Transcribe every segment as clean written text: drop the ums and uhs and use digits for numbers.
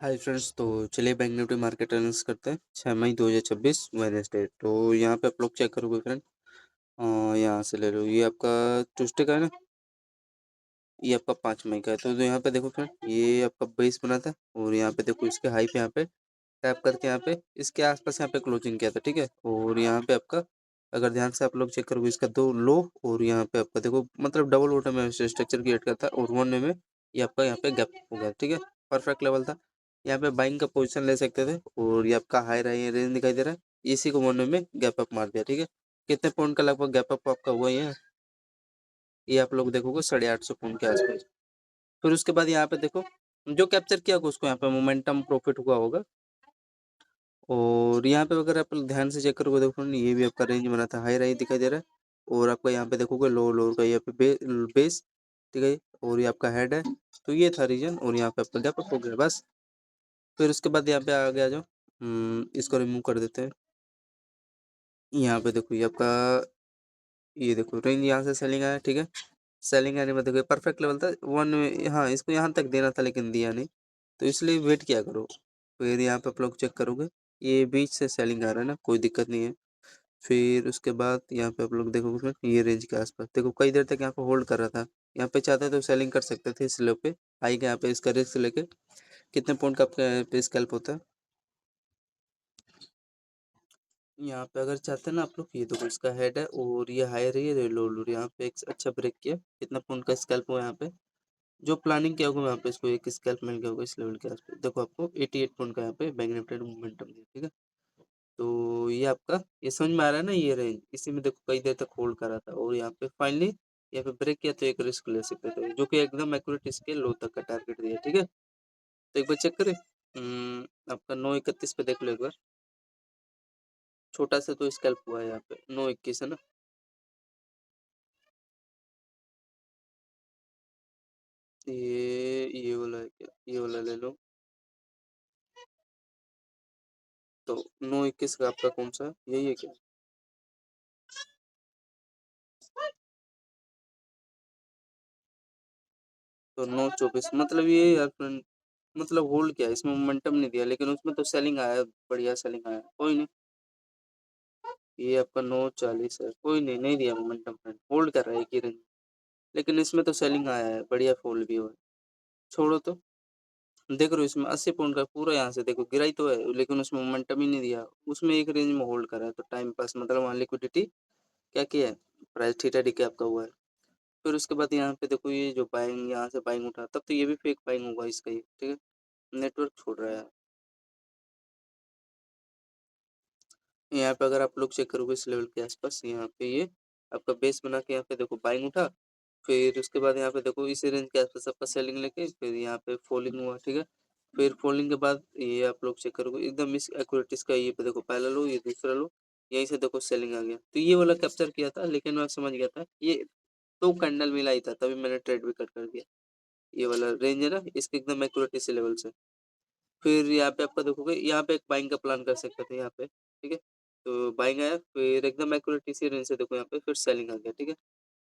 Hi friends, तो चलिए bank Nifty market analysis करते हैं 6 मई 2026 वेडनेसडे। तो यहाँ पे आप लोग चेक करोगे फ्रेंड, यहाँ से ले लो। ये आपका ट्यूसडे का है ना, ये आपका 5 मई का है। तो यहाँ पे देखो फ्रेंड, ये आपका बेस बना था और यहाँ पे देखो इसके हाई पे यहाँ पे टैप करके यहाँ पे इसके आसपास यहाँ पे क्लोजिंग किया था, ठीक है। और यहाँ पे आपका अगर ध्यान से आप लोग चेक करोगे, इसका दो लो और यहाँ पे आपका देखो मतलब डबल बॉटम में स्ट्रक्चर क्रिएट करता है और वन में ये आपका यहाँ पे गैप हो गया, ठीक है। परफेक्ट लेवल था, यहाँ पे बाइंग का पोजीशन ले सकते थे और ये आपका हाई रेंज दिखाई दे रहा है। इसी को वन में गैप अप मार दिया, ठीक है। कितने पॉइंट का लगभग गैप अप आपका हुआ है, ये आप लोग देखोगे 850 पॉइंट के आसपास। फिर उसके बाद यहाँ पे देखो जो कैप्चर किया होगा उसको यहाँ पे मोमेंटम प्रॉफिट हुआ होगा। और यहाँ पे अगर आप ध्यान से चेक करोगे देखो ये भी आपका रेंज बना था, हाई रेंज दिखाई दे रहा है। और आपका यहाँ पे देखोगे लो लो का यहाँ पे बेस, ठीक है। और ये आपका हेड है, तो ये था रीजन और यहाँ पे आपका गैप अप हो गया बस। फिर उसके बाद यहाँ पे आ गया जो इसको रिमूव कर देते हैं। यहाँ पे देखो ये आपका ये देखो रेंज यहाँ से सेलिंग आया, ठीक है। सेलिंग आने में देखो परफेक्ट लेवल था वन में, हाँ इसको यहाँ तक देना था लेकिन दिया नहीं, तो इसलिए वेट किया करो। फिर यहाँ पे आप लोग चेक करोगे ये बीच से सेलिंग आ रहा है ना, कोई दिक्कत नहीं है। फिर उसके बाद यहाँ पे आप लोग देखोगे फिर ये रेंज के आसपास देखो कई देर तक यहाँ पे होल्ड कर रहा था। यहाँ पे चाहते तो सेलिंग कर सकते थे इस लो पे, आई के यहाँ पे इसका रिस्क लेके। कितने पॉइंट का आपका पे स्कैल्प होता है यहाँ पे, अगर चाहते हैं ना आप लोग, ये देखो इसका हेड है और ये हाई रही है लो लो, यहाँ पे एक अच्छा ब्रेक किया। कितना पॉइंट का स्कैल्प हुआ यहाँ पे, जो प्लानिंग किया होगा यहाँ पे इसको एक स्कैल्प मिल गया होगा इस लेवल के आसपास। देखो आपको 88 पॉइंट का यहाँ पे बैंक निफ्टी मोमेंटम दिया, ठीक है। तो ये आपका ये समझ में आ रहा है ना, ये रेंज इसी में देखो कई देर तक होल्ड करा था और यहाँ पे फाइनली यहाँ पे ब्रेक किया तो एक रिस्क ले सकते थे, जो कि एकदम एक्यूरेट इसके लो तक का टारगेट दिया, ठीक है। तो एक बार चेक करें, आपका 931 पे देख लो एक बार। छोटा सा तो स्कैल्प हुआ है यहाँ पे 921 है ना। ये वाला है क्या, ये वाला ले लो। तो 921 का आपका कौन सा यही है क्या? तो 924 मतलब ये यार friend, मतलब होल्ड किया, इसमें मोमेंटम नहीं दिया लेकिन उसमें तो सेलिंग आया, बढ़िया सेलिंग आया। कोई नहीं, ये आपका 940 है, कोई नहीं, नहीं दिया मोमेंटम फ्रेंड, होल्ड कर रहा है एक ही रेंज। लेकिन इसमें तो सेलिंग आया है, बढ़िया फोल्ड भी हुआ है। छोड़ो तो, देख रहे हो इसमें 80 पॉइंट का पूरा यहाँ से देखो गिराई तो है लेकिन उसमें मोमेंटम ही नहीं दिया, उसमें एक रेंज में होल्ड करा है। तो टाइम पास मतलब वहाँ लिक्विडिटी क्या किया है, प्राइस थीटा डी के आपका हुआ है। फिर उसके बाद यहाँ पे देखो ये जो बाइंग यहाँ से बाइंग उठा, तब तो ये भी फेक बाइंग होगा इसका ही, ठीक है। नेटवर्क छोड़ रहा है यहाँ पे, अगर आप लोग चेक करोगे इस लेवल के आसपास, यहाँ पे ये आपका बेस बना के यहाँ पे देखो बाइंग उठा। फिर उसके बाद यहाँ पे देखो इस रेंज के आसपास आपका सेलिंग लेके फिर यहाँ पे फॉलिंग हुआ, ठीक है। फिर फॉलिंग के बाद ये आप लोग चेक करोगे एकदम इस एक्यूरेट इसका, ये पे देखो पहला लो ये दूसरा लो, यहीं से देखो सेलिंग आ गया। तो ये वाला कैप्चर किया था लेकिन मैं समझ गया था ये तो कैंडल मिला ही था, तभी मैंने ट्रेड भी कट कर दिया। ये वाला रेंज है ना इसके एकदम एक्यूरेट इसी लेवल से। फिर यहाँ पे आपका देखोगे यहाँ पे एक बाइंग का प्लान कर सकते थे यहाँ पे, ठीक है। तो बाइंग आया फिर एकदम एक्यूरेट इसी रेंज से देखो यहाँ पे फिर सेलिंग आ गया, ठीक है।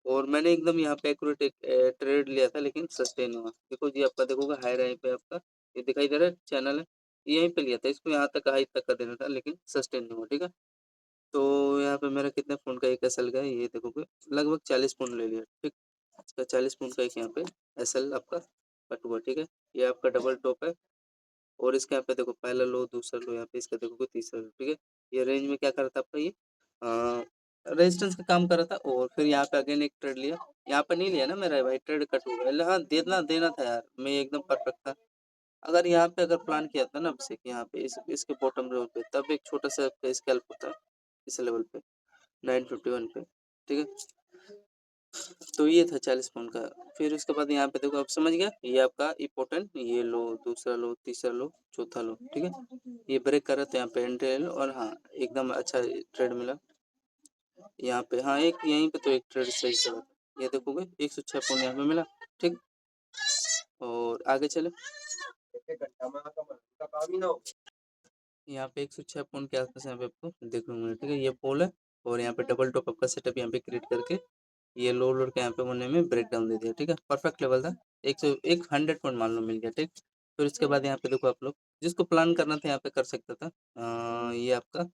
और मैंने एकदम यहाँ पे एक्यूरेट एक ट्रेड लिया था लेकिन सस्टेन हुआ। देखो जी आपका देखोगे हाई रेंज पे आपका ये दिखाई दे रहा है चैनल है, यहीं पे लिया था इसको, यहाँ तक हाई तक का देना था लेकिन सस्टेन नहीं हुआ, ठीक है। तो यहाँ पे मेरा कितने पॉइंट का एक एसएल गया ये देखोगे, लगभग 40 पॉइंट ले लिया, ठीक। इसका 40 पॉइंट का एक यहाँ पे एसएल आपका कट हुआ, ठीक है। ये आपका डबल टॉप है और इसके यहाँ पे देखो पहला लो दूसरा लो, यहाँ पे इसका देखोगे तीसरा लो, ठीक है। ये रेंज में क्या कर रहा था आपका ये रेजिस्टेंस का काम कर रहा था। और फिर यहाँ पे अगेन एक ट्रेड लिया, यहाँ पे नहीं लिया ना मेरा भाई, ट्रेड कट हो गया। हाँ देना देना था यार, मैं एकदम परफेक्ट था। अगर यहाँ पे अगर प्लान किया था ना अभिषेक यहाँ पे इसके बॉटम लेवल पे, तब एक छोटा सा स्कैल्प होता है इस लेवल पे 951 पे, ठीक है। तो ये था 40 पॉइंट का। फिर उसके बाद यहाँ पे देखो आप समझ गया, ये आपका इम्पोर्टेंट, ये लो दूसरा लो तीसरा लो चौथा लो, ठीक है। ये ब्रेक कर रहा था यहाँ पे एंट्री ले लो, और हाँ एकदम अच्छा ट्रेड मिला यहाँ पे। हाँ एक यहीं पे तो एक ट्रेड सही से हुआ। ये देखोगे 106 पॉइंट यहाँ पे मिला, ठीक। और आगे चले, यहाँ पे 106 पॉइंट के आसपास यहाँ पे आपको देखने को मिला, ठीक है। ये पोल है और यहाँ पे डबल टॉप आपका सेटअप यहाँ पे क्रिएट करके ये लो लोड के यहाँ पे होने में ब्रेक डाउन दे दिया, ठीक है। परफेक्ट लेवल था, 100 100 पॉइंट मान लो मिल गया, ठीक। फिर उसके बाद यहाँ पे देखो आप लोग जिसको प्लान करना था यहाँ पे कर सकता था। ये आपका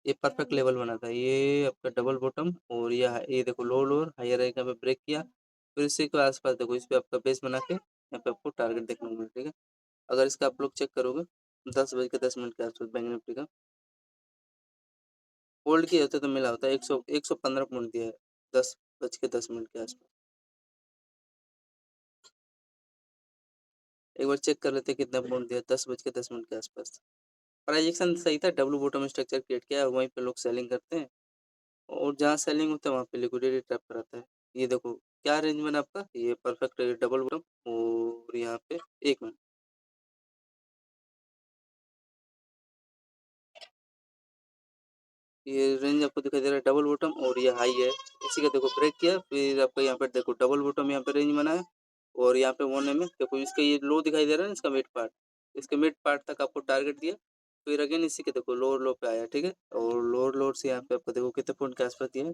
ये परफेक्ट लेवल बना था। ये आपका डबल बॉटम और ये देखो लो लोअर हायर है, यहाँ पे ब्रेक किया। फिर इसी के आसपास देखो इस पे आपका बेस बना के यहाँ पे आपको टारगेट देखने को मिला, ठीक है। अगर इसका आप लोग चेक करोगे 10 बज के 10 मिनट के आसपास बैंक निफ्टी का होल्ड किया होता तो मिला होता है 115 पॉइंट दिया है 10 बज के 10 मिनट के आसपास। एक बार चेक कर लेते हैं कितना पॉइंट दिया 10 बज के 10 मिनट के आसपास। प्राइजेक्शन सही था, डब्ल्यू बॉटम स्ट्रक्चर क्रिएट किया और वहीं पे लोग सेलिंग करते हैं और जहाँ सेलिंग होता है वहाँ पे लिक्विडिटी ट्रैप कराता है। ये देखो क्या रेंज बना आपका, ये परफेक्ट डबल बॉटम और यहाँ पे एक मिनट ये रेंज आपको दिखाई दे रहा है डबल बॉटम और ये हाई है। इसी का देखो ब्रेक किया, फिर आपका यहाँ पे देखो डबल बॉटम यहाँ पे रेंज बना है और यहाँ पे 1 में देखो इसका ये लो दिखाई दे रहा है ना, इसका मिड पार्ट, इसके मिड पार्ट तक आपको टारगेट दिया। फिर अगेन इसी के देखो लोअर लो पे आया, ठीक है। और लोअर लोअर से यहाँ पे आपको देखो कितने पॉइंट के आसपास दिया है,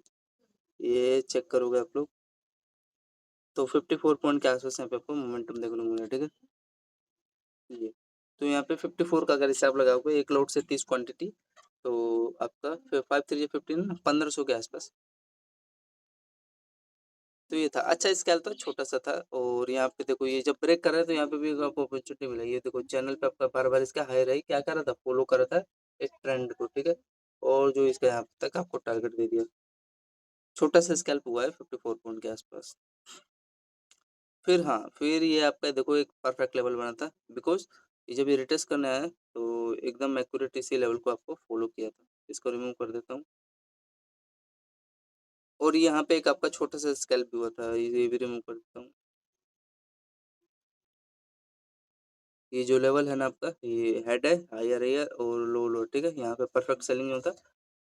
ये चेक करोगे आप लोग तो 54 पॉइंट के आसपास यहाँ पे आपको मोमेंटम देखने को मिला, ठीक है। ये तो यहाँ पे 54 का अगर हिसाब लगाओगे एक लोड से 30 क्वांटिटी तो आपका 5 3 15 ना 1500 के आसपास। तो ये था अच्छा स्केल था, छोटा सा था। और यहाँ पे देखो ये जब ब्रेक कर रहा है तो यहाँ पे भी आपको अपॉर्चुनिटी मिला। ये देखो चैनल पे आपका बार बार इसका हाई रही, क्या कर रहा था, फॉलो कर रहा था एक ट्रेंड को, ठीक है। और जो इसका यहाँ तक आपको टारगेट दे दिया, छोटा सा स्कैल्प हुआ है 54 पॉइंट के आसपास। फिर हाँ फिर ये आपका देखो एक परफेक्ट लेवल बना था, बिकॉज ये जब ये रिटेस्ट करने आया तो एकदम एक्यूरेट इसी लेवल को आपको फॉलो किया था। इसको रिमूव कर देता हूँ और यहाँ पे एक आपका छोटा सा स्कैल्प भी हुआ था, ये भी रिमूव कर देता हूँ। ये जो लेवल है ना आपका, ये हेड है हायर एयर और लो लोअर, ठीक है। यहाँ पे परफेक्ट सेलिंग होता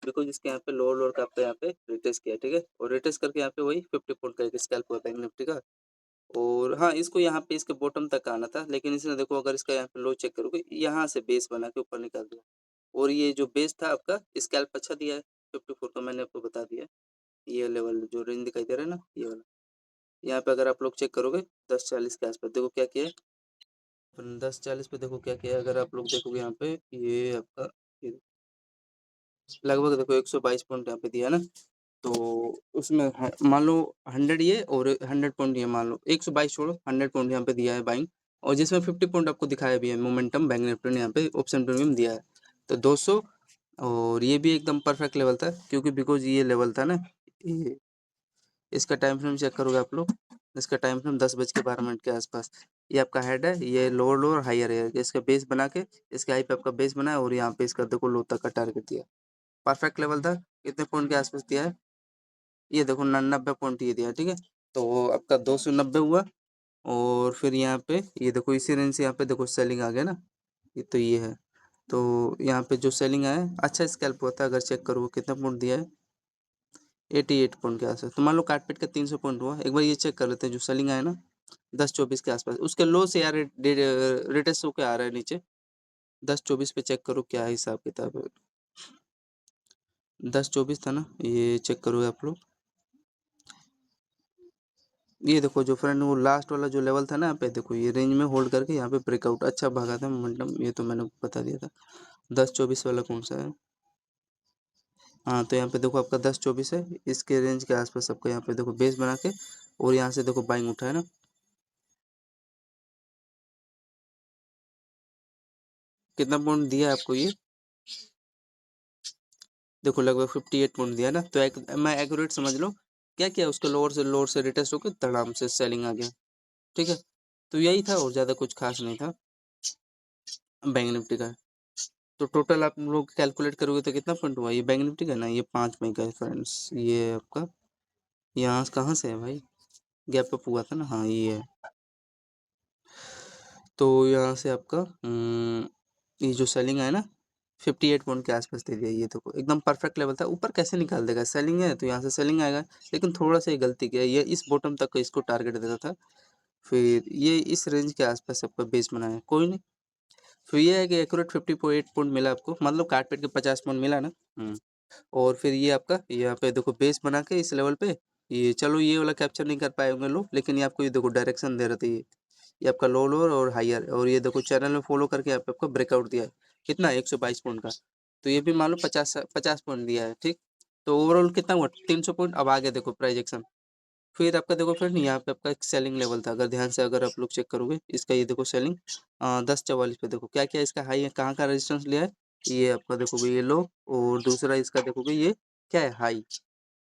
बिकॉज इसके यहाँ पे लोअर लोअर का आपका यहाँ पे रिटेस्ट किया, ठीक है। और रिटेस्ट करके यहाँ पे वही 50 पॉइंट का एक स्कैल्प हुआ बैंक निफ्टी का। और हाँ इसको यहाँ पे इसके बॉटम तक आना था, लेकिन इसने देखो अगर इसका यहाँ पे लो चेक करोगे यहाँ से बेस बना के ऊपर निकाल दिया। और ये जो बेस था आपका स्कैल्प अच्छा दिया है 54 का, मैंने आपको बता दिया। ये लेवल जो रेंज दिखाई दे रहा है ना ये वाला, यहाँ पे अगर आप लोग चेक करोगे 10:40 के आसपास देखो क्या किया है। 10:40 पे देखो क्या किया है, अगर आप लोग देखोगे यहाँ पे ये आपका ये लगभग देखो 122 पॉइंट यहाँ पे दिया है ना। तो उसमें मान लो 100 ये और 100 पॉइंट ये, मान लो 122 छोड़ो 100 पॉइंट यहाँ पे दिया है बाइंग। और जिसमें 50 पॉइंट आपको दिखाया भी है मोमेंटम बैंक निफ्टी ने यहाँ पे ऑप्शन प्रीमियम दिया है तो 200। और ये भी एकदम परफेक्ट लेवल था क्योंकि बिकॉज ये लेवल था ना, ये इसका टाइम फ्रेम चेक करोगे आप लोग, इसका टाइम फ्रेम 10:12 के आसपास। ये आपका हेड है, ये लोअर लोअर हायर है, इसका बेस बना के इसके हाई पे आपका बेस बना है और यहाँ पे इसका देखो लो तक का टारगेट दिया। परफेक्ट लेवल था, कितने पॉइंट के आसपास दिया है, ये देखो 90 पॉइंट ये दिया, ठीक है। तो आपका 290 हुआ। और फिर यहाँ पे ये देखो इसी रेंज से यहाँ पे देखो सेलिंग आ गया ना, ये तो ये है। तो यहाँ पे जो सेलिंग आया है अच्छा स्कैल्प होता है, अगर चेक करो कितना पॉइंट दिया है 88 पॉइंट के आसपास। तो मान लो काट पीट का 300 पॉइंट हुआ, एक बार ये चेक कर लेते हैं जो सेलिंग आया ना 10:24 के आसपास, उसके लो से यार रेटेस्ट होके आ रहा है नीचे। 10:24 पे चेक करो क्या हिसाब किताब है, 10:24 था ना, ये चेक करो आप लोग। ये देखो जो फ्रेंड वो लास्ट वाला जो लेवल था ना यहाँ पे देखो ये रेंज में होल्ड करके यहाँ पे ब्रेकआउट अच्छा भागा था मोमेंटम, ये तो मैंने बता दिया था। 10:24 वाला कौन सा है, हाँ तो यहाँ पे देखो आपका 10:24 है, इसके रेंज के आसपास आपका यहाँ पे देखो बेस बना के और यहाँ से देखो बाइंग उठा है ना। कितना पॉइंट दिया है आपको, ये देखो लगभग 58 पॉइंट दिया ना। तो मैं एक्यूरेट समझ लो क्या किया, उसके लोअर से रिटेस्ट होकर धड़ाम से सेलिंग आ गया, ठीक है। तो यही था और ज़्यादा कुछ खास नहीं था बैंक निफ्टी का। तो टोटल आप लोग कैलकुलेट करोगे तो कितना पॉइंट हुआ, ये बैंक निफ्टी का ना ये 5 मई का है फ्रेंड्स। ये आपका यहाँ से कहाँ से है भाई, गैप अप हुआ था ना, हाँ ये है। तो यहाँ से आपका ये जो सेलिंग है ना 58 पॉइंट के आसपास दे दिया, ये तो एकदम परफेक्ट लेवल था। ऊपर कैसे निकाल देगा, सेलिंग है तो यहाँ से सेलिंग आएगा। लेकिन थोड़ा सा ही गलती किया, ये इस बॉटम तक का इसको टारगेट देता था, फिर ये इस रेंज के आसपास आपका बेस बनाया, कोई नहीं। फिर ये है कि एक्यूरेट 58 पॉइंट मिला आपको, मतलब काट पीट के 50 पॉइंट मिला ना। और फिर ये आपका यहाँ पे देखो बेस बना के इस लेवल पे, ये चलो ये वाला कैप्चर नहीं कर पाए होंगे लोग, लेकिन ये आपको ये देखो डायरेक्शन दे रहे थे, ये आपका लो लोअर और हायर, और ये देखो चैनल में फॉलो करके यहाँ पे आपको ब्रेकआउट दिया है कितना 122 पॉइंट का। तो ये भी मान लो 50 पॉइंट दिया है, ठीक। तो ओवरऑल कितना हुआ 300 पॉइंट। अब आगे देखो प्राइस एक्शन, फिर आपका देखो फ्रेंड यहाँ पे आपका एक सेलिंग लेवल था, अगर ध्यान से अगर आप लोग चेक करोगे इसका, ये देखो सेलिंग 1044 पे देखो क्या क्या इसका हाई है, कहाँ का रेजिस्टेंस लिया है, ये आपका देखोगे ये लो, और दूसरा इसका देखोगे ये क्या है हाई,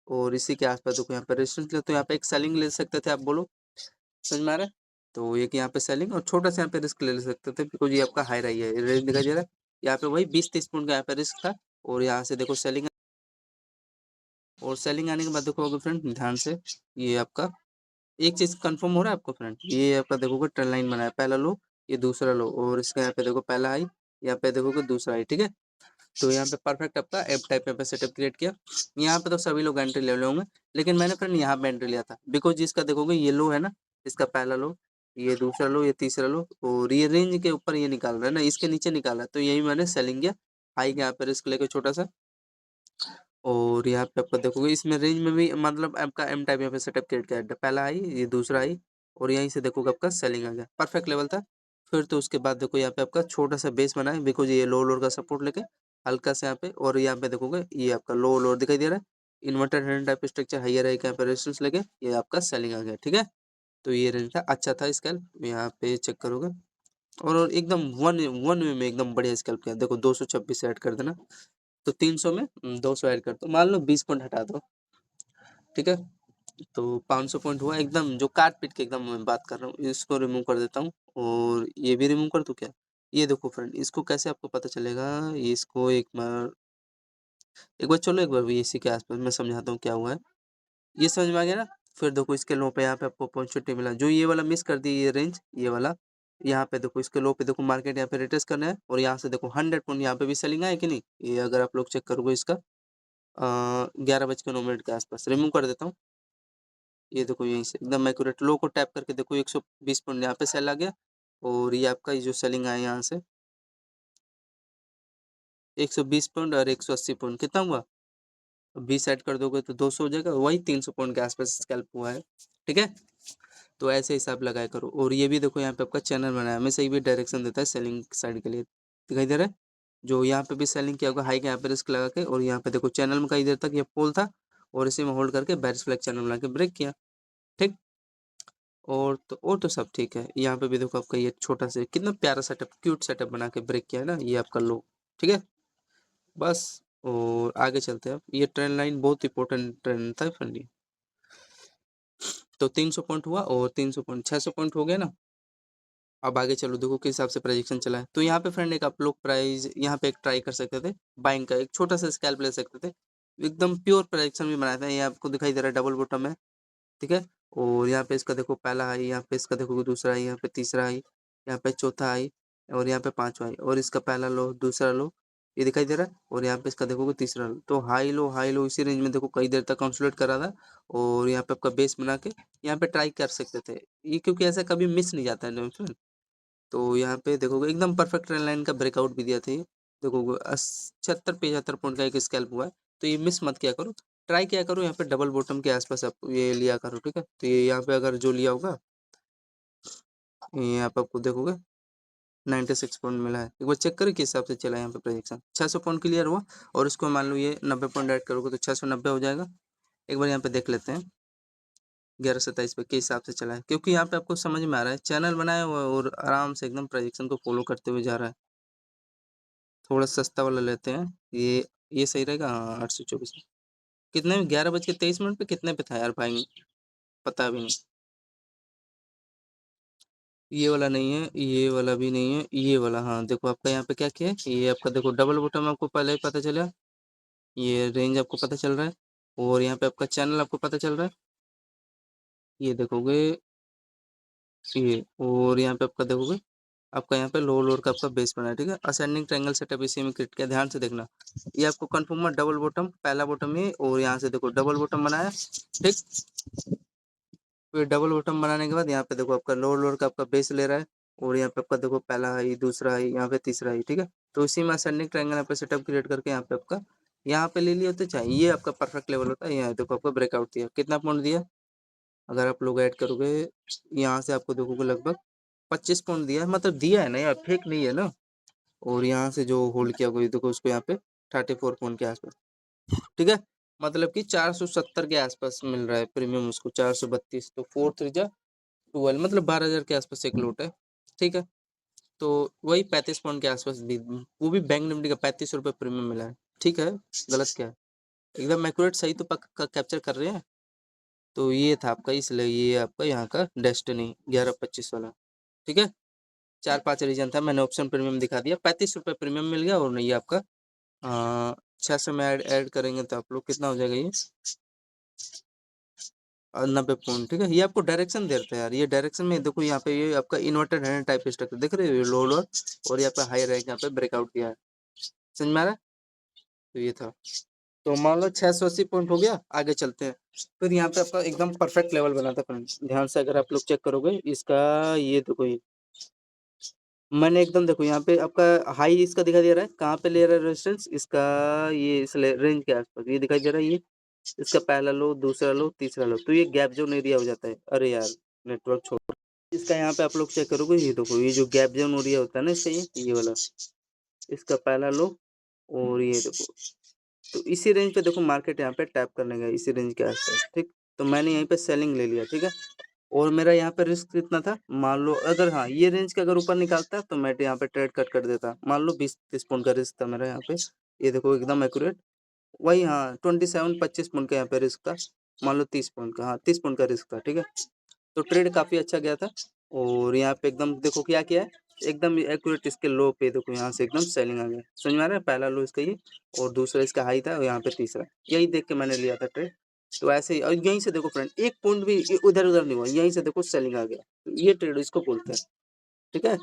और इसी के आसपास देखो यहाँ पे रेजिस्टेंस लिया, तो यहाँ पे एक सेलिंग ले सकते थे आप, बोलो समझ में आ रहा है। तो एक यहाँ पे सेलिंग और छोटा सा यहाँ पे रिस्क ले सकते थे, बिकॉज ये आपका हाई रही है, रेंज दिखाई दे रहा है यहाँ पे वही 20-30 पॉइंट का यहाँ पे रिस्क था, और यहाँ से देखो सेलिंग, और सेलिंग आने के बाद देखो फ्रेंड ध्यान से, ये आपका एक चीज कंफर्म हो रहा है आपको फ्रेंड, ये आपका देखोगे ट्रेंड लाइन बनाया, पहला लो ये दूसरा लो, और इसका यहाँ पे देखो पहला हाई, यहाँ पे देखोगे दूसरा हाई, ठीक है। तो यहाँ पे परफेक्ट आपका एप टाइप पे सेटअप क्रिएट किया। यहाँ पे तो सभी लोग एंट्री ले होंगे, लेकिन मैंने फ्रेंड यहाँ पे एंट्री लिया था, बिकॉज इसका देखोगे ये लो है ना, इसका पहला लो, ये दूसरा लो, ये तीसरा लो, और ये रेंज के ऊपर ये निकाल रहा है ना, इसके नीचे निकाला है, तो यही मैंने सेलिंग किया हाई के यहाँ पे रिस्क लेके छोटा सा। और यहाँ पे आपका देखोगे इसमें रेंज में भी मतलब आपका एम टाइप यहाँ पे सेटअप क्रिएट किया है, पहला आई ये दूसरा आई, और यहीं से देखोगे आपका सेलिंग आ गया, परफेक्ट लेवल था। फिर तो उसके बाद देखो यहाँ पे आपका छोटा सा बेस बना है, बिकॉज ये लो लोअर का सपोर्ट लेके हल्का से यहाँ पे, और यहाँ पे देखोगे ये आपका लो लोअर दिखाई दे रहा है, inverted hand type structure higher है यहाँ पे रेजिस्टेंस लेके ये आपका सेलिंग आ गया, ठीक है। तो ये रेंज था, अच्छा था स्कैल्प, यहाँ पे चेक करोगे, और एकदम वन वन वे में एकदम बढ़िया स्कैल्प किया, देखो 226 ऐड कर देना, तो 300 में 200 ऐड कर दो, मान लो 20 पॉइंट हटा दो, ठीक है। तो 500 पॉइंट हुआ एकदम, जो काट पीट के एकदम मैं बात कर रहा हूँ, इसको रिमूव कर देता हूँ, और ये भी रिमूव कर दूं क्या, ये देखो फ्रेंड इसको कैसे आपको पता चलेगा, ये इसको एक बार चलो एक बार भी इसी के आसपास मैं समझाता हूँ क्या हुआ है, ये समझ में आ गया ना। फिर देखो इसके लो पे यहाँ पे आपको अपॉर्चुनिटी मिला, जो ये वाला मिस कर दी ये रेंज, ये वाला यहाँ पे देखो इसके लो पे देखो मार्केट यहाँ पे रिटेस्ट करना है, और यहाँ से देखो 100 पॉइंट यहाँ पे भी सेलिंग है कि नहीं, ये अगर आप लोग चेक करोगे इसका 11:09 के आसपास रिमूव कर देता हूँ। ये देखो यहीं से एकदम एक्यूरेट लो को टैप करके देखो 120 पॉइंट यहाँ पे सेल आ गया, और ये आपका ये जो सेलिंग आया यहाँ से 120 पॉइंट और 180 पॉइंट कितना हुआ, 20 ऐड कर दोगे तो 200 हो जाएगा, वही 300 पॉइंट के आसपास स्कैल्प हुआ है, ठीक है। तो ऐसे हिसाब लगाया करो, और ये भी देखो यहाँ पे आपका चैनल बनाया, हमें सही भी डायरेक्शन देता है सेलिंग साइड के लिए, दिखाई दे रहा है, जो यहाँ पे भी सेलिंग किया होगा हाई के यहाँ पे रिस्क लगा के, और यहाँ पे देखो चैनल में कई देर तक ये पोल था, और इसी में होल्ड करके बेरिश फ्लैग चैनल बना के ब्रेक किया, ठीक। और तो सब ठीक है, यहाँ पे भी देखो आपका ये छोटा सा कितना प्यारा सेटअप क्यूट सेटअप बना के ब्रेक किया है ना, ये आपका लो, ठीक है। बस, और आगे चलते हैं, अब ये ट्रेंड लाइन बहुत इंपॉर्टेंट ट्रेंड था फ्रेंड ये। तो 300 पॉइंट हुआ, और 300 पॉइंट 600 पॉइंट हो गया ना। अब आगे चलो देखो किस हिसाब से प्रोजेक्शन चला है, तो यहाँ पे फ्रेंड एक आप लोग प्राइस यहाँ पे एक ट्राई कर सकते थे, बाइंग का एक छोटा सा स्कैल्प ले सकते थे, एकदम प्योर प्रोजेक्शन भी बनाया था, ये आपको दिखाई दे रहा है डबल बॉटम है, ठीक है। और यहाँ पे इसका देखो पहला आई, यहाँ पे इसका देखो दूसरा आई, यहाँ पे तीसरा आई, यहाँ पे चौथा आई, और यहाँ पे पांचवा आई, और इसका पहला लो दूसरा लो, ये दिखाई दे रहा है, और यहाँ पे इसका देखोगे तीसरा लो, तो हाई लो इसी रेंज में देखो कई देर तक कंसोलिडेट करा था, और यहाँ पे आपका बेस बना के यहाँ पे ट्राई कर सकते थे ये, क्योंकि ऐसा कभी मिस नहीं जाता है फ्रेंड। तो यहाँ पे देखोगे एकदम परफेक्ट ट्रेंड लाइन का ब्रेकआउट भी दिया था ये, देखोगे 76-75 पॉइंट का एक स्कैल्प हुआ है, तो ये मिस मत किया करो, ट्राई किया करो यहाँ पे डबल बॉटम के आसपास आप ये लिया करो, ठीक है। तो ये यहाँ पे अगर जो लिया होगा यहाँ पे आपको देखोगे 96 पॉइंट मिला है, एक बार चेक करें किस हिसाब से चला है यहाँ पे प्रोजेक्शन, 600 पॉइंट क्लियर हुआ, और इसको मान लो ये 90 पॉइंट ऐड करोगे तो 690 हो जाएगा। एक बार यहाँ पे देख लेते हैं 1127 पे किस हिसाब से चला है, क्योंकि यहाँ पे आपको समझ में आ रहा है चैनल बनाया हुआ है और आराम से एकदम प्रोजेक्शन को फॉलो करते हुए जा रहा है। थोड़ा सस्ता वाला लेते हैं, ये सही रहेगा, हाँ 824 कितने में, 11:23 पे कितने पे था यार भाई, पता भी नहीं। ये वाला नहीं है, ये वाला भी नहीं है, ये वाला, हाँ देखो आपका यहाँ पे क्या किया है, ये आपका देखो डबल बॉटम आपको पहले ही पता चला, ये रेंज आपको पता चल रहा है, और यहाँ पे आपका चैनल आपको पता चल रहा है, ये देखोगे ये, और यहाँ पे आपका देखोगे आपका यहाँ पे लो लोअर का आपका बेस बना है, ठीक है। असेंडिंग ट्रायंगल सेटअप इसी में क्रिएट किया, ध्यान से देखना, ये आपको कंफर्म है डबल बॉटम, पहला बॉटम ये, और यहाँ से देखो डबल बॉटम बनाया, ठीक। फिर डबल बॉटम बनाने के बाद यहाँ पे देखो आपका लोअर लोअर का आपका बेस ले रहा है, और यहाँ पे आपका देखो पहला है, दूसरा है, यहाँ पे तीसरा है, ठीक है। तो इसी में असेंडिंग ट्रायंगल यहाँ पे सेटअप क्रिएट करके यहाँ पे आपका यहाँ पे ले लिया तो चाहिए, ये आपका परफेक्ट लेवल होता है। यहाँ देखो आपको ब्रेकआउट दिया, कितना पॉइंट दिया, अगर आप लोग ऐड करोगे यहाँ से आपको देखोगे लगभग 25 पॉइंट दिया है, मतलब दिया है ना यार, फेक नहीं है ना। और यहाँ से जो होल्ड किया हुआ देखो उसको यहाँ पे 34 पॉइंट के आसपास, ठीक है, मतलब कि 470 के आसपास मिल रहा है प्रीमियम उसको, 432, तो 4 3 जा 12, मतलब 12,000 के आसपास एक लोट है, ठीक है। तो वही 35 पॉइंट के आसपास भी, वो भी बैंक निफ्टी का 35 रुपये प्रीमियम मिला है, ठीक है। गलत क्या है, एकदम एक्यूरेट सही तो पक्का कैप्चर कर रहे हैं। तो ये था आपका, इसलिए ये आपका यहाँ का डेस्टिनी 11-25 वाला, ठीक है। 4-5 रीजन था, मैंने ऑप्शन प्रीमियम दिखा दिया, 35 रुपये प्रीमियम मिल गया। और ये आपका 600 में ऐड करेंगे तो आप लोग कितना हो जाएगा, ये 90 पॉइंट, ठीक है। ये आपको डायरेक्शन देते हैं यार, ये डायरेक्शन में देखो यहाँ पे ये आपका इन्वर्टेड हैंड टाइप स्ट्रक्चर दिख रहे हो, लो लोअर, और यहाँ पे हाई रैंक यहाँ पे ब्रेकआउट किया है, समझ में आ रहा है। तो ये था, तो मान लो 680 पॉइंट हो गया, आगे चलते हैं। फिर यहाँ पे आपका एकदम परफेक्ट लेवल बना था फ्रेंड्स, ध्यान से अगर आप लोग चेक करोगे इसका, ये देखो ये मैंने एकदम देखो यहाँ पे आपका हाई इसका दिखाई दे रहा है, कहाँ पे ले रहा है रेजिस्टेंस इसका, ये इस रेंज के आसपास ये दिखाई दे रहा है, ये इसका पहला लो, दूसरा लो, तीसरा लो, तो ये गैप जोन एरिया हो जाता है। अरे यार नेटवर्क छोड़, इसका यहाँ पे आप लोग चेक करोगे, ये देखो ये जो गैप जोन एरिया होता है ना इसका, ये वाला, इसका पहला लो, और ये देखो, तो इसी रेंज पे देखो मार्केट यहाँ पे टैप करने गया, इसी रेंज के आसपास, ठीक। तो मैंने यहीं पे सेलिंग ले लिया, ठीक है। और मेरा यहाँ पे रिस्क कितना था, मान लो अगर हाँ ये रेंज के अगर ऊपर निकालता तो मैं यहाँ पे ट्रेड कट कर देता, मान लो 20-30 पॉइंट का रिस्क था मेरा यहाँ पे, ये देखो एकदम एक्यूरेट, वही हाँ 27-25 पॉइंट का यहाँ पे रिस्क था, मान लो 30 पॉइंट का, हाँ 30 पॉइंट का रिस्क था, ठीक है। तो ट्रेड काफी अच्छा गया था। और यहाँ पे एकदम देखो क्या किया है, एकदम एक्यूरेट इसके लो पे देखो यहाँ से एकदम सेलिंग आ गया, समझ में आ रहा है, पहला लो इसका ये, और दूसरा इसका हाई था, और यहाँ पे तीसरा, यही देख के मैंने लिया था ट्रेड। तो ऐसे ही, और यहीं से देखो फ्रेंड, एक पॉइंट भी उधर उधर नहीं हुआ, यहीं से देखो सेलिंग आ गया, तो ये ट्रेड इसको बोलते हैं, ठीक है।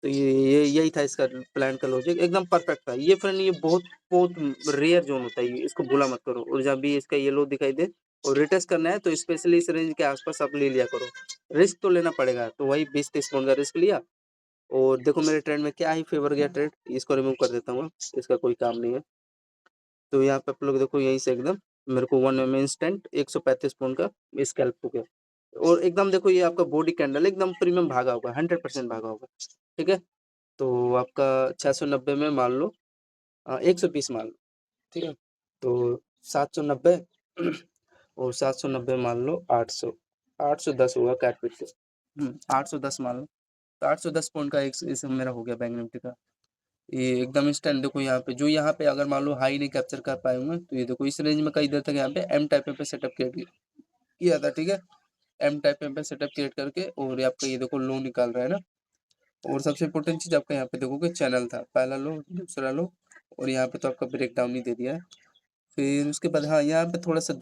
तो ये यही था इसका प्लान का लॉजिक, एकदम परफेक्ट था ये फ्रेंड। ये बहुत बहुत रेयर जोन होता है, इसको भूला मत करो। और जब भी इसका येलो दिखाई दे और रिटेस्ट करना है तो स्पेशली इस रेंज के आसपास आप ले लिया करो, रिस्क तो लेना पड़ेगा। तो वही 20-30 पॉइंट का रिस्क लिया, और देखो मेरे ट्रेंड में क्या ही फेवर गया ट्रेड, इसको रिमूव कर देता हूँ, इसका कोई काम नहीं है। तो यहाँ पे आप लोग देखो यहीं से एकदम मेरे को 1 में इंस्टेंट 135 पॉइंट का स्कैल्प हो गया। और एकदम देखो ये आपका बॉडी कैंडल एकदम प्रीमियम भागा होगा, 100% भागा होगा, ठीक है। तो आपका 690 में मान लो 120 मान लो, ठीक है। तो 790 और 790 मान लो 800, 810 हुआ कैट पिट के, 810 मान लो। तो 810 पॉइंट का एक इस मेरा हो गया बैंक निफ्टी का। ये एकदम इंस्टेंट देखो यहाँ पे, जो यहाँ पे अगर मान लो हाई नहीं कैप्चर कर पाए होंगे, तो ये देखो इस रेंज में कई देर तक यहाँ पे एम टाइप पे सेटअप किया था, ठीक है। एम टाइप पे सेटअप क्रिएट करके, और आपका ये देखो लो निकाल रहा है ना। और सबसे इम्पोर्टेंट चीज आपका यहाँ पे देखोगे चैनल था, पहला लो, दूसरा लो, और यहाँ पे तो आपका ब्रेक डाउन ही दे दिया है। फिर उसके बाद हाँ यहाँ पे थोड़ा सा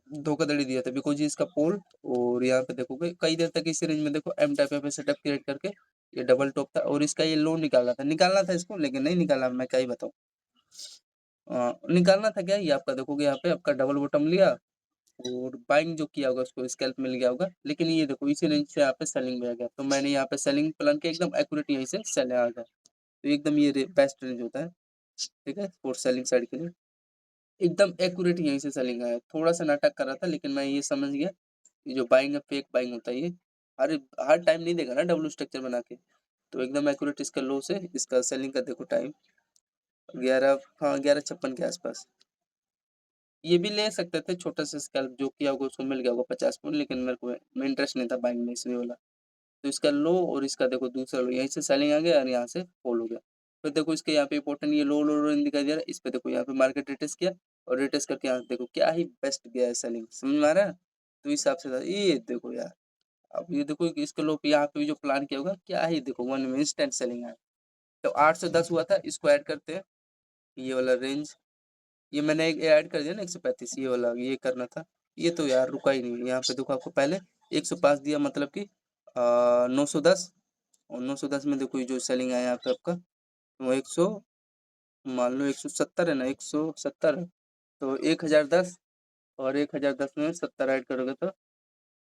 धोखाधड़ी दिया था, बिकॉज इसका पोल, और यहाँ पे देखोगे कई देर तक इसी रेंज में देखो एम टाइप पे सेटअप क्रिएट करके ये डबल टॉप था, और इसका ये लो निकालना था इसको, लेकिन नहीं निकाला, मैं क्या ही बताऊँ। निकालना था क्या, ये आपका देखोगे यहाँ पे आपका डबल बॉटम लिया, और बाइंग जो किया होगा उसको स्कैल्प मिल गया होगा, लेकिन ये देखो इसी रेंज से यहाँ पे सेलिंग में आ गया, तो मैंने यहाँ पे सेलिंग प्लान के एकदम एक्यूरेट यहीं से सेल आ गया। तो एकदम ये बेस्ट रेंज होता है, ठीक है, फॉर सेलिंग साइड के लिए एकदम एक्यूरेट यहीं से सेलिंग आया। थोड़ा सा नाटक कर रहा था, लेकिन मैं ये समझ गया ये जो बाइंग है फेक बाइंग होता है, ये हर हर टाइम नहीं देगा ना डब्ल्यू स्ट्रक्चर बना के। तो एकदम एक्यूरेट इसका लो से इसका सेलिंग का देखो टाइम 11, हाँ 11:56 के आसपास। ये भी ले सकते थे छोटा सा स्कैल्प, जो किया होगा उसको मिल गया होगा 50 पॉइंट, लेकिन मेरे को मैं इंटरेस्ट नहीं था बाइंग में इसलिए वाला। तो इसका लो और इसका देखो दूसरा लो, यहीं से सेलिंग आ गया और यहाँ से फॉल हो गया। फिर देखो इसके यहाँ पे इंपॉर्टेंट ये लो लो लो दिखाई दे रहा है, इस पे देखो यहाँ पे मार्केट रिटेस्ट किया, और रिटेस्ट करके यहाँ देखो क्या ही बेस्ट गया है सेलिंग, समझ में आ रहा है। तो इस हिसाब से ये देखो यार, अब ये देखो कि इसके लो पे यहाँ पे जो प्लान किया होगा क्या ही देखो 1 में इंस्टेंट सेलिंग आया। तो 810 हुआ था, इसको ऐड करते हैं, ये वाला रेंज, ये मैंने ऐड कर दिया ना 135, ये वाला ये करना था। ये तो यार रुका ही नहीं, यहाँ पे देखो आपको पहले 105 दिया, मतलब कि 910, और 910 में देखो ये जो सेलिंग आया यहाँ पे आपका, वो 100, मान लो 170 है ना, 170 है, तो 1010, और 1010 में 70 ऐड करोगे तो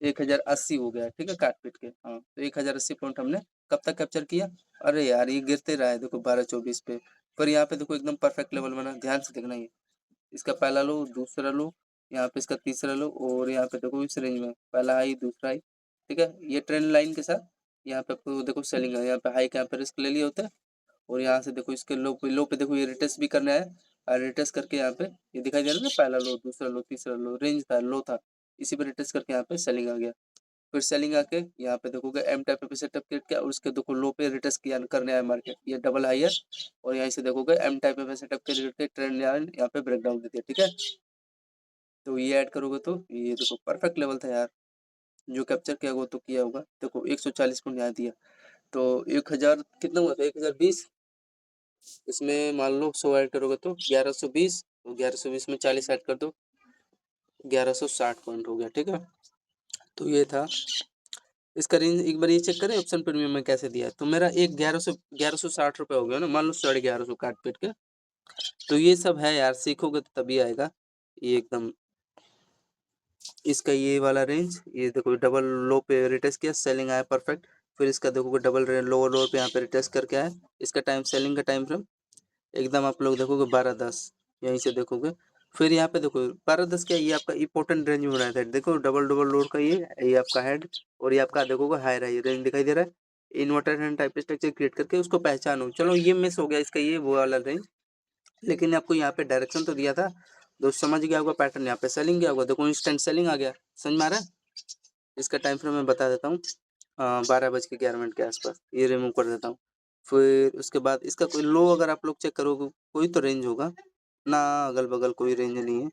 1080 हो गया, ठीक है, काट पीट के। हाँ तो 1080 पॉइंट हमने कब तक कैप्चर किया। अरे यार ये गिरते रहा है देखो 12-24 पे, पर यहाँ पे देखो एकदम परफेक्ट लेवल बना, ध्यान से देखना, ये इसका पहला लो, दूसरा लो, यहाँ पे इसका तीसरा लो, और यहाँ पे देखो इस रेंज में पहला हाई दूसरा हाई, ठीक है, ये ट्रेंड लाइन के साथ यहाँ पे आपको देखो सेलिंग है, यहाँ पे हाई का यहाँ पे रिस्क ले लिया होता है और यहाँ से देखो इसके लो पे देखो ये रिटेस्ट भी करना है और रिटेस्ट करके यहाँ पे ये दिखाई दे रहा है ना, पहला लो, दूसरा लो, तीसरा लो, रेंज था, लो था, इसी पे रिटेस्ट करके यहाँ पे सेलिंग आ गया। फिर सेलिंग आके यहाँ पे देखोगे एम टाइप पे सेटअप क्रिएट किया और उसके देखो लो पे रिटेस्ट किया करने आया मार्केट, ये डबल हाई है और यहाँ से देखोगे एम टाइप पे सेटअप क्रिएट के ट्रेंड यहाँ पे ब्रेकडाउन देती है, ठीक है। तो ये ऐड करोगे तो ये देखो परफेक्ट लेवल था यार, जो कैप्चर किया वो तो किया होगा, देखो 140 पॉइंट यहाँ दिया, तो 1000 कितना हुआ था, 1020, इसमें मान लो 100 ऐड करोगे तो 1120, 1120 में 40 ऐड कर दो, 1160 पॉइंट हो गया, ठीक है। तो ये था इसका रेंज, एक बार ये चेक करें ऑप्शन प्रीमियम में कैसे दिया है, तो मेरा एक 1160 रुपये हो गया ना, मान लो 1150 काट पीट के। तो ये सब है यार, सीखोगे तो तभी आएगा ये एकदम। इसका ये वाला रेंज, ये देखो डबल लो पे रिटेस्ट किया, सेलिंग आया परफेक्ट। फिर इसका देखोगे डबल लोअर लोअर पे यहाँ पे रिटेस्ट करके आया, इसका टाइम सेलिंग का टाइम फ्रेम एकदम आप लोग देखोगे 12-10, यहीं से देखोगे। फिर यहाँ पे देखो 12-10 क्या, ये आपका इंपॉर्टेंट रेंज में बनाया था, देखो डबल डबल लोड का ये आपका हेड और ये आपका देखोगे हाई रहा, रेंज दिखाई दे रहा है। Inverter and type structure create करके उसको पहचानो, चलो ये मिस हो गया इसका ये वो वाला रेंज, लेकिन आपको यहाँ पे डायरेक्शन तो दिया था, दोस्त समझ गया होगा पैटर्न, यहाँ पे सेलिंग गया होगा, देखो इंस्टेंट सेलिंग आ गया, समझ में आ रहा है। इसका टाइम फ्रेम मैं बता देता हूँ, 12:11 के आसपास ये रिमूव कर देता हूँ। फिर उसके बाद इसका कोई लो अगर आप लोग चेक करोगे कोई तो रेंज होगा ना, अगल बगल कोई रेंज नहीं है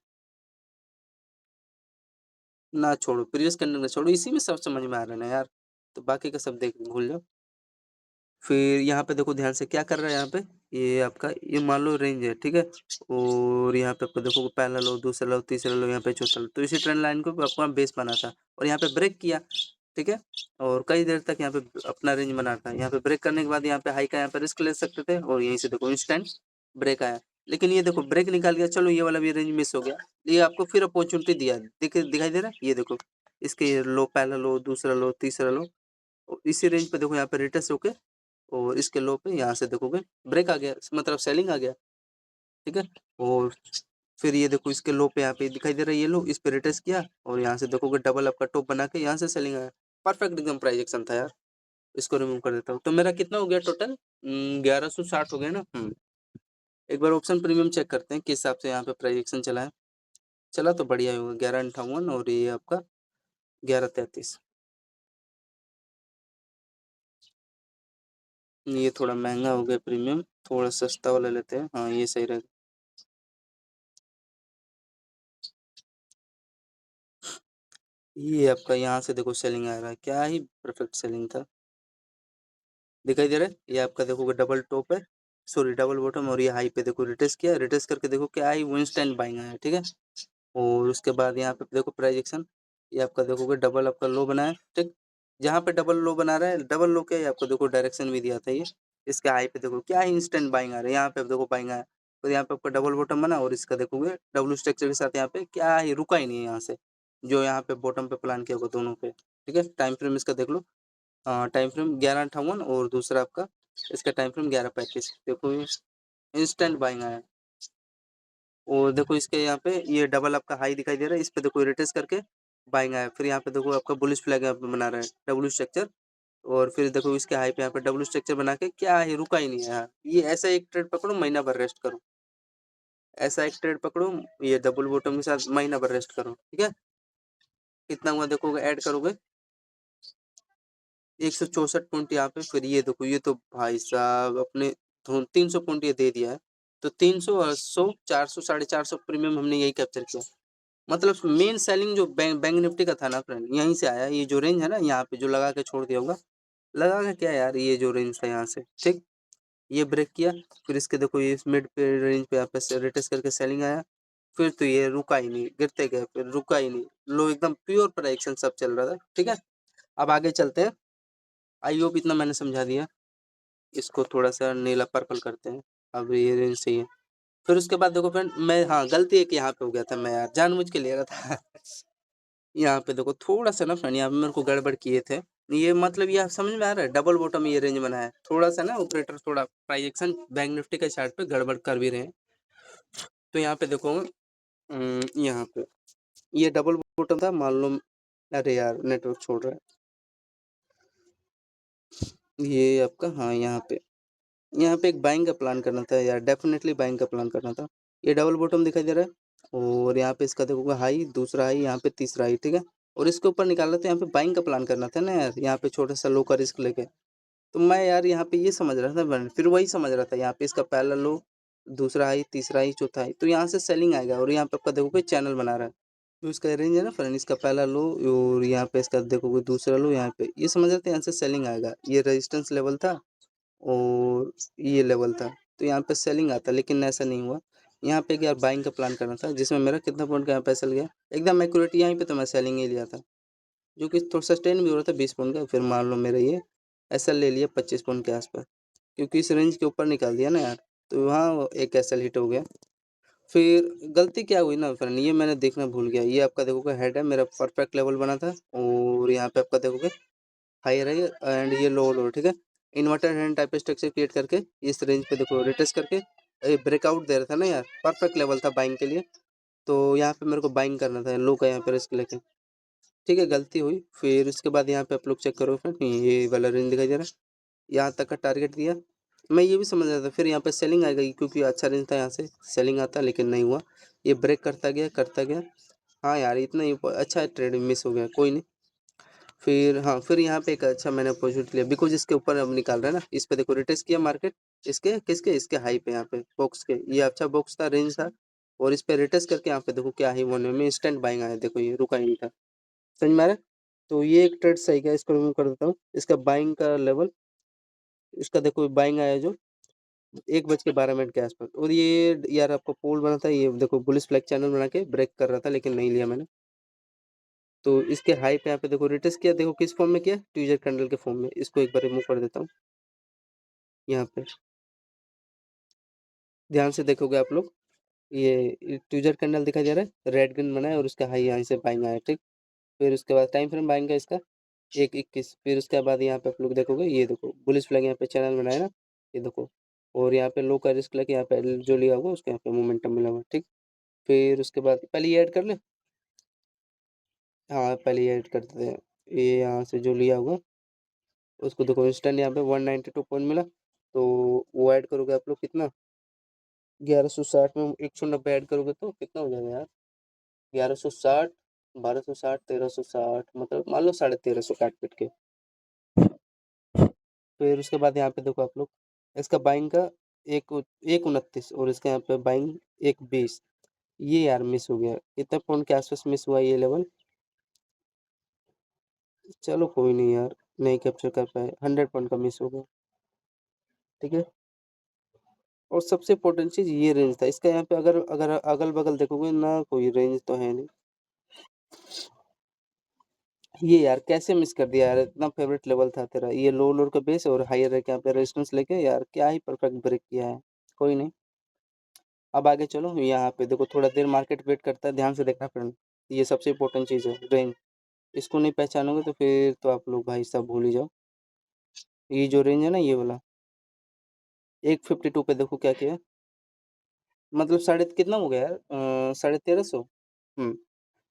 ना, छोड़ो प्रीवियस कैंडल में छोड़ो, इसी में सब समझ में आ रहा है ना यार, तो बाकी का सब देख भूल जाओ। फिर यहाँ पे देखो ध्यान से क्या कर रहा है, यहाँ पे ये आपका ये मान लो रेंज है, ठीक है। और यहाँ पे आपको देखो पहला लो, दूसरा लो, तीसरा लो, यहाँ पे चौथा लो, तो इसी ट्रेंड लाइन को आपको बेस बना था और यहाँ पे ब्रेक किया, ठीक है। और कई देर तक यहाँ पे अपना रेंज बना था, यहाँ पे ब्रेक करने के बाद यहाँ पे हाई का यहाँ पे रिस्क ले सकते थे और यहीं से देखो इंस्टेंट ब्रेक आया, लेकिन ये देखो ब्रेक निकाल गया, चलो ये वाला भी रेंज मिस हो गया, ये आपको फिर अपॉर्चुनिटी दिया, दिखाई दे रहा है, ये देखो इसके लो, पहला लो, दूसरा लो, तीसरा लो, इसी रेंज पे देखो यहाँ पे रिटेस्ट होके और इसके लो पे यहाँ से देखोगे ब्रेक आ गया, मतलब सेलिंग आ गया, ठीक है। और फिर ये देखो इसके लो पे यहाँ पे दिखाई दे रहा है, ये लो इस पे रिटेस्ट किया और यहाँ से देखोगे डबल आपका टॉप बना के यहाँ से सेलिंग आया, परफेक्ट एकदम प्राइस एक्शन था यार। इसको रिमूव कर देता हूँ, तो मेरा कितना हो गया टोटल, 1160 हो गया ना। एक बार ऑप्शन प्रीमियम चेक करते हैं किस हिसाब से यहाँ पे प्राइस एक्शन चला है, चला तो बढ़िया ही होगा, 1158 और ये आपका 1133। ये थोड़ा महंगा हो गया प्रीमियम, थोड़ा सस्ता वाला लेते हैं, हाँ ये सही रहेगा। ये आपका यहाँ से देखो सेलिंग आ रहा है, क्या ही परफेक्ट सेलिंग था, दिखाई दे रहा है। ये आपका देखोगे डबल टॉप है, सॉरी डबल बॉटम, और ये हाई पे देखो रिटेस्ट किया, रिटेस्ट करके देखो क्या ही वो इंस्टेंट बाइंग आया, ठीक है। और उसके बाद यहाँ पे देखो प्राइस एक्शन, ये आपका देखोगे डबल आपका लो बनाया, ठीक। जहाँ पे डबल लो बना रहा है, डबल लो क्या है आपको देखो डायरेक्शन भी दिया था ये, इसके हाई पे देखो क्या ही इंस्टेंट बाइंग आ रहा है, यहाँ पे देखो बाइंग आया, तो यहाँ पे आपका डबल बॉटम बना और इसका देखोगे डब्ल्यू स्ट्रक्चर के साथ यहाँ पे क्या ही रुका ही नहीं है यहाँ से, जो यहाँ पे बॉटम पे प्लान किया होगा दोनों पे, ठीक है। टाइम फ्रेम इसका देख लो, टाइम फ्रेम 1158 और दूसरा आपका इसका टाइम फ्रेम 1135, देखो इंस्टेंट बाइंग आया। और देखो इसके यहाँ पे ये डबल आपका हाई दिखाई दे रहा है, इस पे देखो रिटेस्ट करके बाइंग आया, फिर यहाँ पे देखो आपका बुलिश फ्लैग यहाँ पे बना रहा है डब्ल्यू स्ट्रक्चर, और फिर देखो इसके हाई पे यहाँ पे डब्ल्यू स्ट्रक्चर बना के क्या है रुका ही नहीं है यार, ये ऐसा एक ट्रेड पकड़ो महीना भर रेस्ट करो, ऐसा एक ट्रेड पकड़ो ये डबल बॉटम के साथ महीना भर रेस्ट करो, ठीक है। कितना हुआ देखोगे ऐड करोगे 164 पॉइंट यहाँ पे, फिर ये देखो ये तो भाई साहब अपने 300 पॉइंट ये दे दिया है, तो 300 और 100 400 450 प्रीमियम हमने यही कैप्चर किया, मतलब मेन सेलिंग जो बैंक निफ्टी का था ना फ्रेंड, यहीं से आया, ये जो रेंज है ना यहाँ पे जो लगा के छोड़ दिया होगा, लगा के क्या यार, ये जो रेंज था यहाँ से, ठीक। ये ब्रेक किया, फिर इसके देखो ये मिड पे रेंज पे यहाँ पे रिटेस्ट करके सेलिंग आया, फिर तो ये रुका ही नहीं, गिरते गए, फिर रुका ही नहीं, लो एकदम प्योर प्राइस सब चल रहा था, ठीक है। अब आगे चलते हैं, आई होप इतना मैंने समझा दिया, इसको थोड़ा सा नीला पर्पल करते हैं, अब ये रेंज सही है। फिर उसके बाद देखो फ्रेंड मैं, हाँ गलती एक यहाँ पे हो गया था, मैं यार जानबूझ के ले रहा था यहाँ पे देखो थोड़ा सा ना फ्रेंड, यहाँ पे मेरे को गड़बड़ किए थे, ये मतलब ये समझ में आ रहा है, डबल बॉटम ये रेंज बना है, थोड़ा सा ना ऑपरेटर थोड़ा प्राइस एक्शन बैंक निफ्टी के चार्ट पे गड़बड़ कर भी रहे हैं। तो यहाँ पे देखो यहाँ पे ये डबल बॉटम था मान लो, अरे यार नेटवर्क छोड़ रहा है, ये आपका हाँ, यहाँ पे एक बाइंग का प्लान करना था यार, डेफ़िनेटली बाइंग का प्लान करना था। ये डबल बॉटम दिखाई दे रहा है और यहाँ पे इसका देखोगे हाई, दूसरा हाई, यहाँ पे तीसरा हाई, ठीक है? और इसके ऊपर निकालना था, यहाँ पे बाइंग का प्लान करना था ना यार, यहाँ पे छोटा-सा लो का रिस्क लेके। तो मैं यार यहाँ पे ये समझ रहा था फिर वही समझ रहा था, यहाँ पे इसका पहला लो, दूसरा हाई, तीसरा हाई, चौथा हाई, तो यहाँ से सेलिंग आएगा और यहाँ पे आपका देखोगे चैनल बना रहा है। जो इसका रेंज है ना फ्रेंड, इसका पहला लो और यहाँ पे इसका देखोगे दूसरा लो, यहाँ पे ये समझ रहे थे यहाँ से सेलिंग आएगा। ये रेजिस्टेंस लेवल था और ये लेवल था, तो यहाँ पे सेलिंग आता, लेकिन ऐसा नहीं हुआ। यहाँ पे यार बाइंग का प्लान करना था, जिसमें मेरा कितना पॉइंट का यहाँ पे चल गया एकदम एक्यूरेट। यहीं पे तो मैं सेलिंग ही लिया था, जो कि थोड़ा सस्टेन भी हो रहा था 20 पॉइंट का। फिर मान लो मेरा ये एसएल ले लिया 25 पॉइंट के आसपास, क्योंकि इस रेंज के ऊपर निकाल दिया ना यार, तो वहाँ एक एसएल हिट हो गया। फिर गलती क्या हुई ना फ्रेंड, ये मैंने देखना भूल गया। ये आपका देखोगे हेड है, मेरा परफेक्ट लेवल बना था और यहाँ पे आपका देखोगे हायर है एंड ये लोअर लोअर, ठीक है? Inverted hand type structure create करके इस रेंज पे देखो रिटेस्ट करके ब्रेकआउट दे रहा था ना यार, परफेक्ट लेवल था बाइंग के लिए। तो यहाँ पे मेरे को बाइंग करना था लो का, यहाँ पे रिस्क लेके, ठीक है? गलती हुई। फिर उसके बाद यहाँ पे आप लोग चेक करो फ्रेंड, ये वाला रेंज दिखाई दे रहा है, यहाँ तक का टारगेट दिया। मैं ये भी समझ रहा था फिर यहाँ पे सेलिंग आएगा, क्योंकि अच्छा रेंज था, यहाँ से सेलिंग आता, लेकिन नहीं हुआ। ये ब्रेक करता गया करता गया। हाँ यार, इतना ही अच्छा ट्रेड मिस हो गया, कोई नहीं। फिर हाँ, फिर यहाँ पे एक अच्छा मैंने अपॉर्चुनिटी लिया, बिकॉज इसके ऊपर अब निकाल रहा है ना, इस पे देखो रिटेस्ट किया मार्केट, इसके किसके, इसके हाई पे, यहाँ पे बॉक्स के, ये अच्छा बॉक्स था, रेंज था, और इस पे रिटेस्ट करके यहाँ पे देखो क्या हाई होने में इंस्टेंट बाइंग आया, देखो ये रुका ही नहीं था। समझ में आ रहा है? तो ये एक ट्रेड सही गया, इसको रिमूव कर देता हूँ। इसका बाइंग का लेवल, इसका देखो बाइंग आया जो 1:12 के आसपास, और ये यार आपका पोल बना था, ये देखो बुलिश फ्लैग चैनल बना के ब्रेक कर रहा था, लेकिन नहीं लिया मैंने। तो इसके हाई पे यहाँ पे देखो रिटेस्ट किया, देखो किस फॉर्म में किया, ट्यूजर कैंडल के फॉर्म में। इसको एक बार रिमूव कर देता हूँ। यहाँ पे ध्यान से देखोगे आप लोग, ये ट्यूजर कैंडल दिखाई दे रहा है, रेड ग्रीन बना है और उसका हाई यहाँ से बाइंग आया, ठीक? फिर उसके बाद टाइम फ्रेम बाइंग का इसका 1:21। फिर उसके बाद यहाँ पे आप लोग देखोगे, ये देखो बुलिश फ्लैग यहाँ पे चैनल बनाया ना, ये देखो, और यहाँ पे लो का रिस्क लेके यहाँ पे जो लिया होगा उसके यहाँ पे मोमेंटम मिला हुआ, ठीक? फिर उसके बाद पहले ये ऐड कर ले, हाँ पहले ये ऐड कर देते हैं। ये यहाँ से जो लिया होगा उसको देखो इंस्टेंट यहाँ पे 192 पॉइंट मिला, तो वो ऐड करोगे आप लोग कितना, 1160 में 190 ऐड करोगे तो कितना हो जाएगा यार, 1160, 1260, 1360, मतलब मान लो 1350 काट पीट के। फिर उसके बाद यहाँ पे देखो आप लोग, इसका बाइंग का 1:29 और इसका यहाँ पे बाइंग 1:20। ये यार मिस हो गया, कितने पॉइंट के आसपास मिस हुआ ये लेवल। चलो कोई नहीं यार, नहीं कैप्चर कर पाए, 100 पॉइंट का मिस हो गया, ठीक है? और सबसे इम्पोर्टेंट चीज़ ये रेंज था इसका, यहाँ पे अगर अगर अगल बगल देखोगे ना, कोई रेंज तो है नहीं। ये यार कैसे मिस कर दिया यार, इतना फेवरेट लेवल था तेरा, ये लो लोड का बेस और हायर है यहाँ पे रेजिस्टेंस लेके, यार क्या ही परफेक्ट ब्रेक किया है। कोई नहीं, अब आगे चलो। यहाँ पे देखो थोड़ा देर मार्केट वेट करता है, ध्यान से देखना फ्रेंड, ये सबसे इम्पोर्टेंट चीज़ है रेंज। इसको नहीं पहचानोगे तो फिर तो आप लोग भाई सब भूल ही जाओ। ये जो रेंज है ना, ये वाला 1:52 पे देखो क्या किया है। मतलब साढ़े कितना हो गया यार, 1350।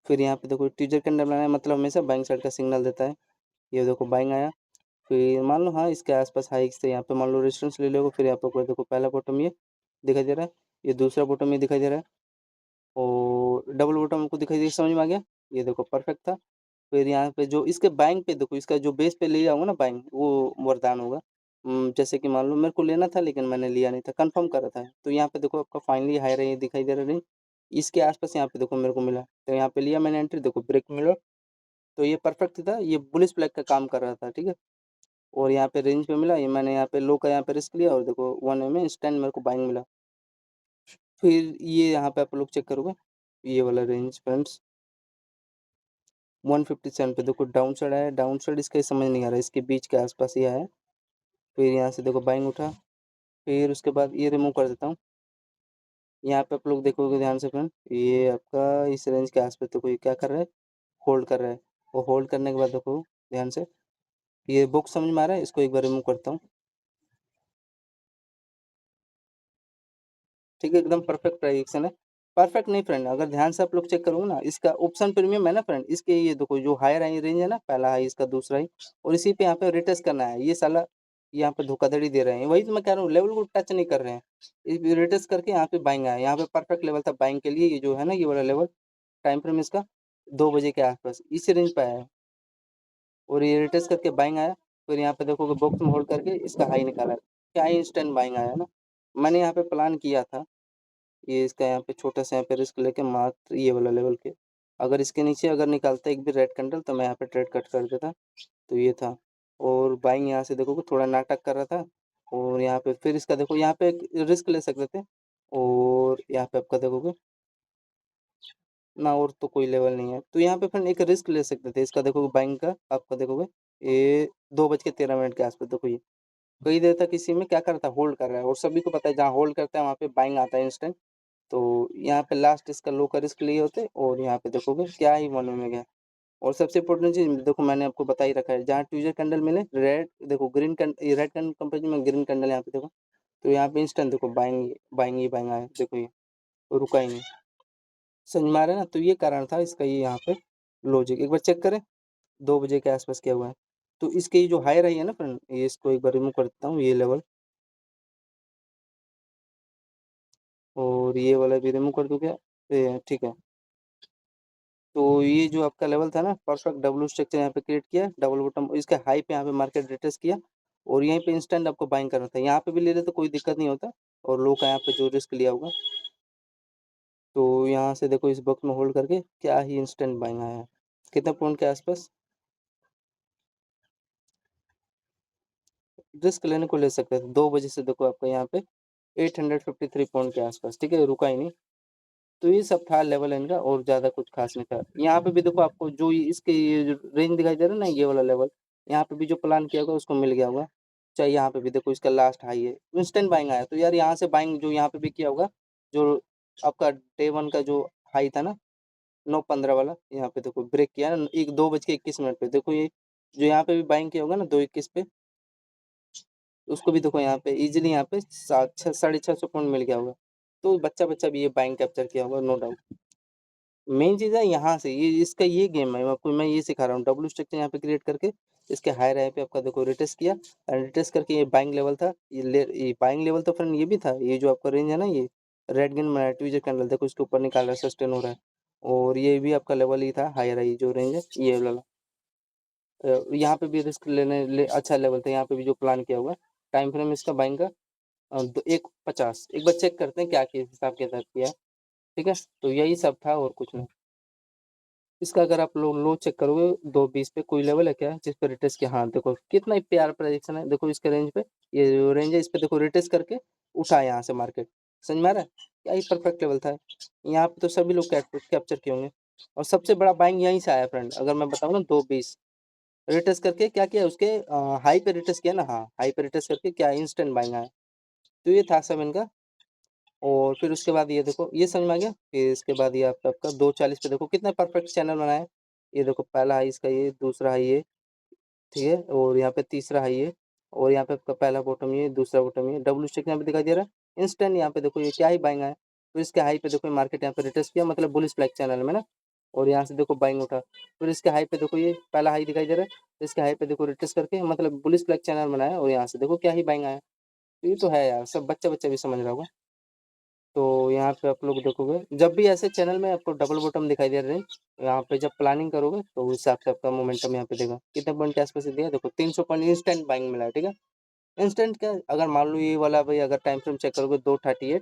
फिर यहाँ पे देखो टीजर कैंडल बनाना है, मतलब हमेशा बाइंग साइड का सिग्नल देता है। ये देखो बाइंग आया, फिर मान लो हाँ इसके आसपास हाई से यहाँ पे मान लो रेजिस्टेंस ले लोगे, फिर यहाँ पे देखो पहला बॉटम ये दिखाई दे रहा है, ये दूसरा बॉटम ये दिखाई दे रहा है, और डबल बॉटम हमको दिखाई दे, समझ में आ गया? ये देखो परफेक्ट था। फिर यहाँ पे जो इसके बाइंग पे देखो, इसका जो बेस पे ले जाऊंगा ना बाइंग, वो वरदान होगा। जैसे कि मान लो मेरे को लेना था लेकिन मैंने लिया नहीं था, कंफर्म कर रहा था। तो यहाँ पे देखो आपका फाइनली हायर है, ये दिखाई दे रहा है, इसके आसपास यहाँ पे देखो मेरे को मिला, तो यहाँ पे लिया मैंने एंट्री, देखो ब्रेक मिला। तो ये परफेक्ट था, ये बुलिश फ्लैग का काम कर रहा था, ठीक है? और यहाँ पे रेंज पे मिला, ये मैंने यहाँ पे लो का यहाँ पे रिस्क लिया, और देखो 1 में इंस्टेंट मेरे को बाइंग मिला। फिर ये यहाँ पे आप लोग चेक करोगे, ये वाला रेंज फ्रेंड्स 157 पे देखो डाउन साइड आया, डाउन साइड इसका समझ नहीं आ रहा, इसके बीच के आसपास ये आया। फिर यहाँ से देखो बाइंग उठा, फिर उसके बाद ये रिमूव कर देता हूँ। यहाँ पे आप लोग देखोगे ध्यान से फ्रेंड, ये आपका इस रेंज के आसपास देखो ये क्या कर रहा है, होल्ड कर रहा है। और होल्ड करने के बाद देखो ध्यान से, ये बुक समझ में आ रहा है, इसको एक बार रिमूव करता हूँ, ठीक है? एकदम परफेक्ट प्राइजेक्शन है। परफेक्ट नहीं फ्रेंड, अगर ध्यान से आप लोग चेक करोगे ना, इसका ऑप्शन प्रीमियम है ना फ्रेंड, इसके ये देखो जो हायर आई रेंज है ना, पहला हाई इसका दूसरा हाई, और इसी पे यहाँ पे रिटेस्ट करना है ये साला। यहाँ पे धोखाधड़ी दे रहे हैं। वही तो मैं कह रहा हूँ, लेवल को टच नहीं कर रहे हैं। रिटेस्ट करके यहाँ पे बाइंग आया, यहाँ पे परफेक्ट लेवल था बाइंग के लिए। ये जो है ना, ये वाला लेवल, टाइम फ्रेम इसका 2 बजे के आसपास इसी रेंज पे आया है, और ये रिटेस्ट करके बाइंग आया। फिर यहाँ पे देखोगे बॉक्स में होल्ड करके इसका हाई निकाला, क्या इंस्टेंट बाइंग आया ना। मैंने यहाँ पे प्लान किया था, ये इसका यहाँ पे छोटा सा यहाँ पे रिस्क लेके मात्र ये वाला लेवल के, अगर इसके नीचे अगर निकालता एक भी रेड कैंडल तो मैं यहाँ पे ट्रेड कट कर देता। तो ये था, और बाइंग यहाँ से देखोगे थोड़ा नाटक कर रहा था, और यहाँ पे फिर इसका देखो, यहाँ पे एक रिस्क ले सकते थे, और यहाँ पे आपका देखोगे ना, और तो कोई लेवल नहीं है, तो यहाँ पे फिर एक रिस्क ले सकते थे। इसका देखोगे बाइंग का आपका देखोगे, ये 2:13 के आसपास देखो, ये कई देर तक इसी में क्या कर रहा था, होल्ड कर रहा है, और सभी को पता है जहाँ होल्ड करता है वहाँ पे बाइंग आता है इंस्टेंट। तो यहाँ पे लास्ट इसका लो का रिस्क लिए होते, और यहाँ पे देखोगे क्या ही वन में गया। और सबसे इम्पोर्टेंट चीज देखो, मैंने आपको बता ही रखा है, जहाँ ट्यूजर कैंडल मिले रेड, देखो green candle, red candle company में ग्रीन कैंडल यहाँ पे देखो, तो यहाँ पे इंस्टेंट देखो बाइंग बाइंग ही बाइंग आया, देखो ये रुका ही नहीं, समझ में आ रहा है ना। तो ये कारण था इसका, ये यहाँ पे लॉजिक एक बार चेक करें 2 बजे के आसपास क्या हुआ है। तो इसके ये जो हाई रही है ना फ्रेंड, ये इसको एक बार रिमूव कर देता हूँ, ये लेवल, और ये वाला भी रिमूव कर दूं क्या, ठीक है। तो ये जो आपका लेवल था ना, परफेक्ट डब्ल्यू स्ट्रक्चर यहाँ पे क्रिएट किया, डबल बॉटम इसके हाई पे यहाँ पे मार्केट रिटेस्ट किया, और यहीं पे इंस्टेंट आपको बाइंग करना था, यहाँ पे भी ले रहे तो कोई दिक्कत नहीं होता, और लो का यहाँ पे जो रिस्क लिया होगा। तो यहाँ से देखो इस बॉक्स में होल्ड करके क्या ही इंस्टेंट बाइंग आया है, कितना पॉइंट के आसपास, रिस्क लेने को ले सकते थे 2 बजे से, देखो आपका यहाँ पे 853 पॉइंट के आसपास, ठीक है, रुका ही नहीं। तो ये सब था लेवल इनका, और ज़्यादा कुछ खास नहीं था। यहाँ पे भी देखो आपको जो इसके ये जो रेंज दिखाई दे रहा है ना, ये वाला लेवल, यहाँ पे भी जो प्लान किया होगा उसको मिल गया होगा। चाहे यहाँ पे भी देखो इसका लास्ट हाई है, इंस्टेंट बाइंग आया। तो यार यहाँ से बाइंग जो यहाँ पे भी किया होगा, जो आपका डे 1 का जो हाई था ना 9:15 वाला, यहाँ पे देखो ब्रेक किया ना, 2:21 पे, देखो ये जो यहाँ पे भी बाइंग किया होगा ना 2:21 पे, उसको भी देखो यहाँ पे इजीली यहाँ पे 600-650 पॉइंट मिल गया होगा। तो बच्चा बच्चा भी ये बाइंग कैप्चर किया होगा, नो डाउट। मेन चीज़ है यहाँ से, ये इसका ये गेम है, आपको मैं ये सिखा रहा हूँ, डब्ल्यू स्ट्रक्चर यहाँ पे क्रिएट करके इसके हाई हाई पे आपका देखो रिटेस्ट किया, रिटेस्ट करके ये बाइंग लेवल था, ये बाइंग लेवल तो फ्रेंड ये भी था, ये जो आपका रेंज है ना, ये रेड ग्रीन ट्विजर कैंडल देखो इसके ऊपर निकाल रहा है, सस्टेन हो रहा है, और ये भी आपका लेवल ही था हाई हाई जो रेंज है ये वाला। यहाँ पे भी रिस्क अच्छा लेवल था, यहाँ पे भी जो प्लान किया हुआ है, टाइम फ्रेम इसका बाइंग का 1:50, एक बार चेक करते हैं क्या हिसाब के साथ किया, ठीक है। तो यही सब था और कुछ नहीं। इसका अगर आप लोग लो चेक करोगे 2:20 पे, कोई लेवल है क्या जिस पे रिटेस्ट किया, हाँ देखो कितना ही प्यारा प्रोजेक्शन है, देखो इसके रेंज पे, ये जो रेंज है इस पे देखो रिटेस्ट करके उठा यहाँ से मार्केट, समझ में आ रहा है, क्या ही परफेक्ट लेवल था। यहाँ पे तो सभी लोग कैप्चर किए होंगे, और सबसे बड़ा बाइंग यहीं से आया फ्रेंड, अगर मैं बताऊँ ना 2:20 रिटेस्ट करके क्या किया, उसके हाई पे रिटेस्ट किया ना, हाँ हाई पे रिटेस्ट करके क्या इंस्टेंट बाइंग आया। तो ये था सब इनका, और फिर उसके बाद ये देखो ये समझ में आ गया। फिर इसके बाद ये आपका 2:40 पे देखो कितना परफेक्ट चैनल बनाया है। ये देखो पहला हाई इसका, ये दूसरा हाई ये, ठीक है, और यहाँ पे तीसरा हाई है, और यहाँ पे आपका पहला बॉटम ये, दूसरा बॉटम ये, डब्ल्यू स्टिक यहाँ पे दिखाई दे रहा है इंस्टेंट। यहाँ पे देखो ये क्या ही बाइंग आया, फिर इसके हाई पे देखो मार्केट यहाँ पे रिटेस्ट किया, मतलब बुलिश फ्लैग चैनल में ना, और यहाँ से देखो बाइंग उठा, फिर इसके हाई पे देखो ये पहला हाई दिखाई दे रहा है, इसके हाई पे देखो रिटेस्ट करके मतलब बुलिश फ्लैग चैनल बनाया, और यहाँ से देखो क्या ही बाइंग आया। तो ये तो है यार, सब बच्चा बच्चा भी समझ रहा होगा। तो यहाँ पे आप लोग देखोगे जब भी ऐसे चैनल में आपको डबल बॉटम दिखाई दे रहे हैं, यहाँ पे जब प्लानिंग करोगे तो उस हिसाब से आपका मोमेंटम यहाँ पे देगा, कितने पॉइंट के आसपास दिया, देखो 300 पॉइंट इंस्टेंट बाइंग मिला है, ठीक है। इंस्टेंट क्या, अगर मान लो ये वाला भाई अगर टाइम फ्रेम चेक करोगे 2:38,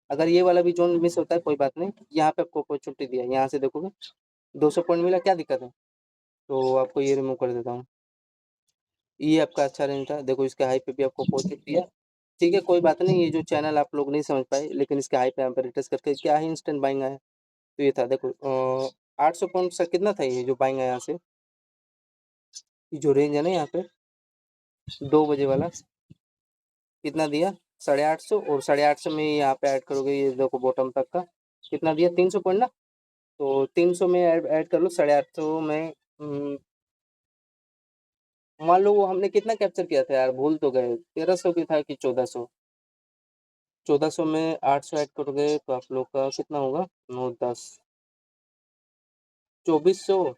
अगर ये वाला भी जोन मिस होता है कोई बात नहीं, यहाँ पे आपको अपॉर्चुनिटी दिया है, यहाँ से देखोगे 200 पॉइंट मिला, क्या दिक्कत है। तो आपको ये रिमूव कर देता हूँ, ये आपका अच्छा रेंज था, देखो इसके हाई पे भी आपको अपॉर्चुनिटी दिया, ठीक है, कोई बात नहीं। ये जो चैनल आप लोग नहीं समझ पाए, लेकिन इसके हाई पे यहाँ पे रिटेस्ट करके क्या ही इंस्टेंट बाइंग आया। तो ये था देखो 800 पॉइंट से कितना था, ये जो बाइंग है यहाँ से, ये जो रेंज है ना यहाँ पे 2 बजे वाला, कितना दिया 850, और 850 में यहाँ पे ऐड करोगे ये देखो बॉटम तक का कितना दिया 300 पॉइंट ना, तो 300 में ऐड कर लो 850 में। मान लो वो हमने कितना कैप्चर किया था यार, भूल तो गए, 1300 की था कि 1400, 1400 में 800 ऐड करोगे तो आप लोग का कितना होगा, 9 10 2400,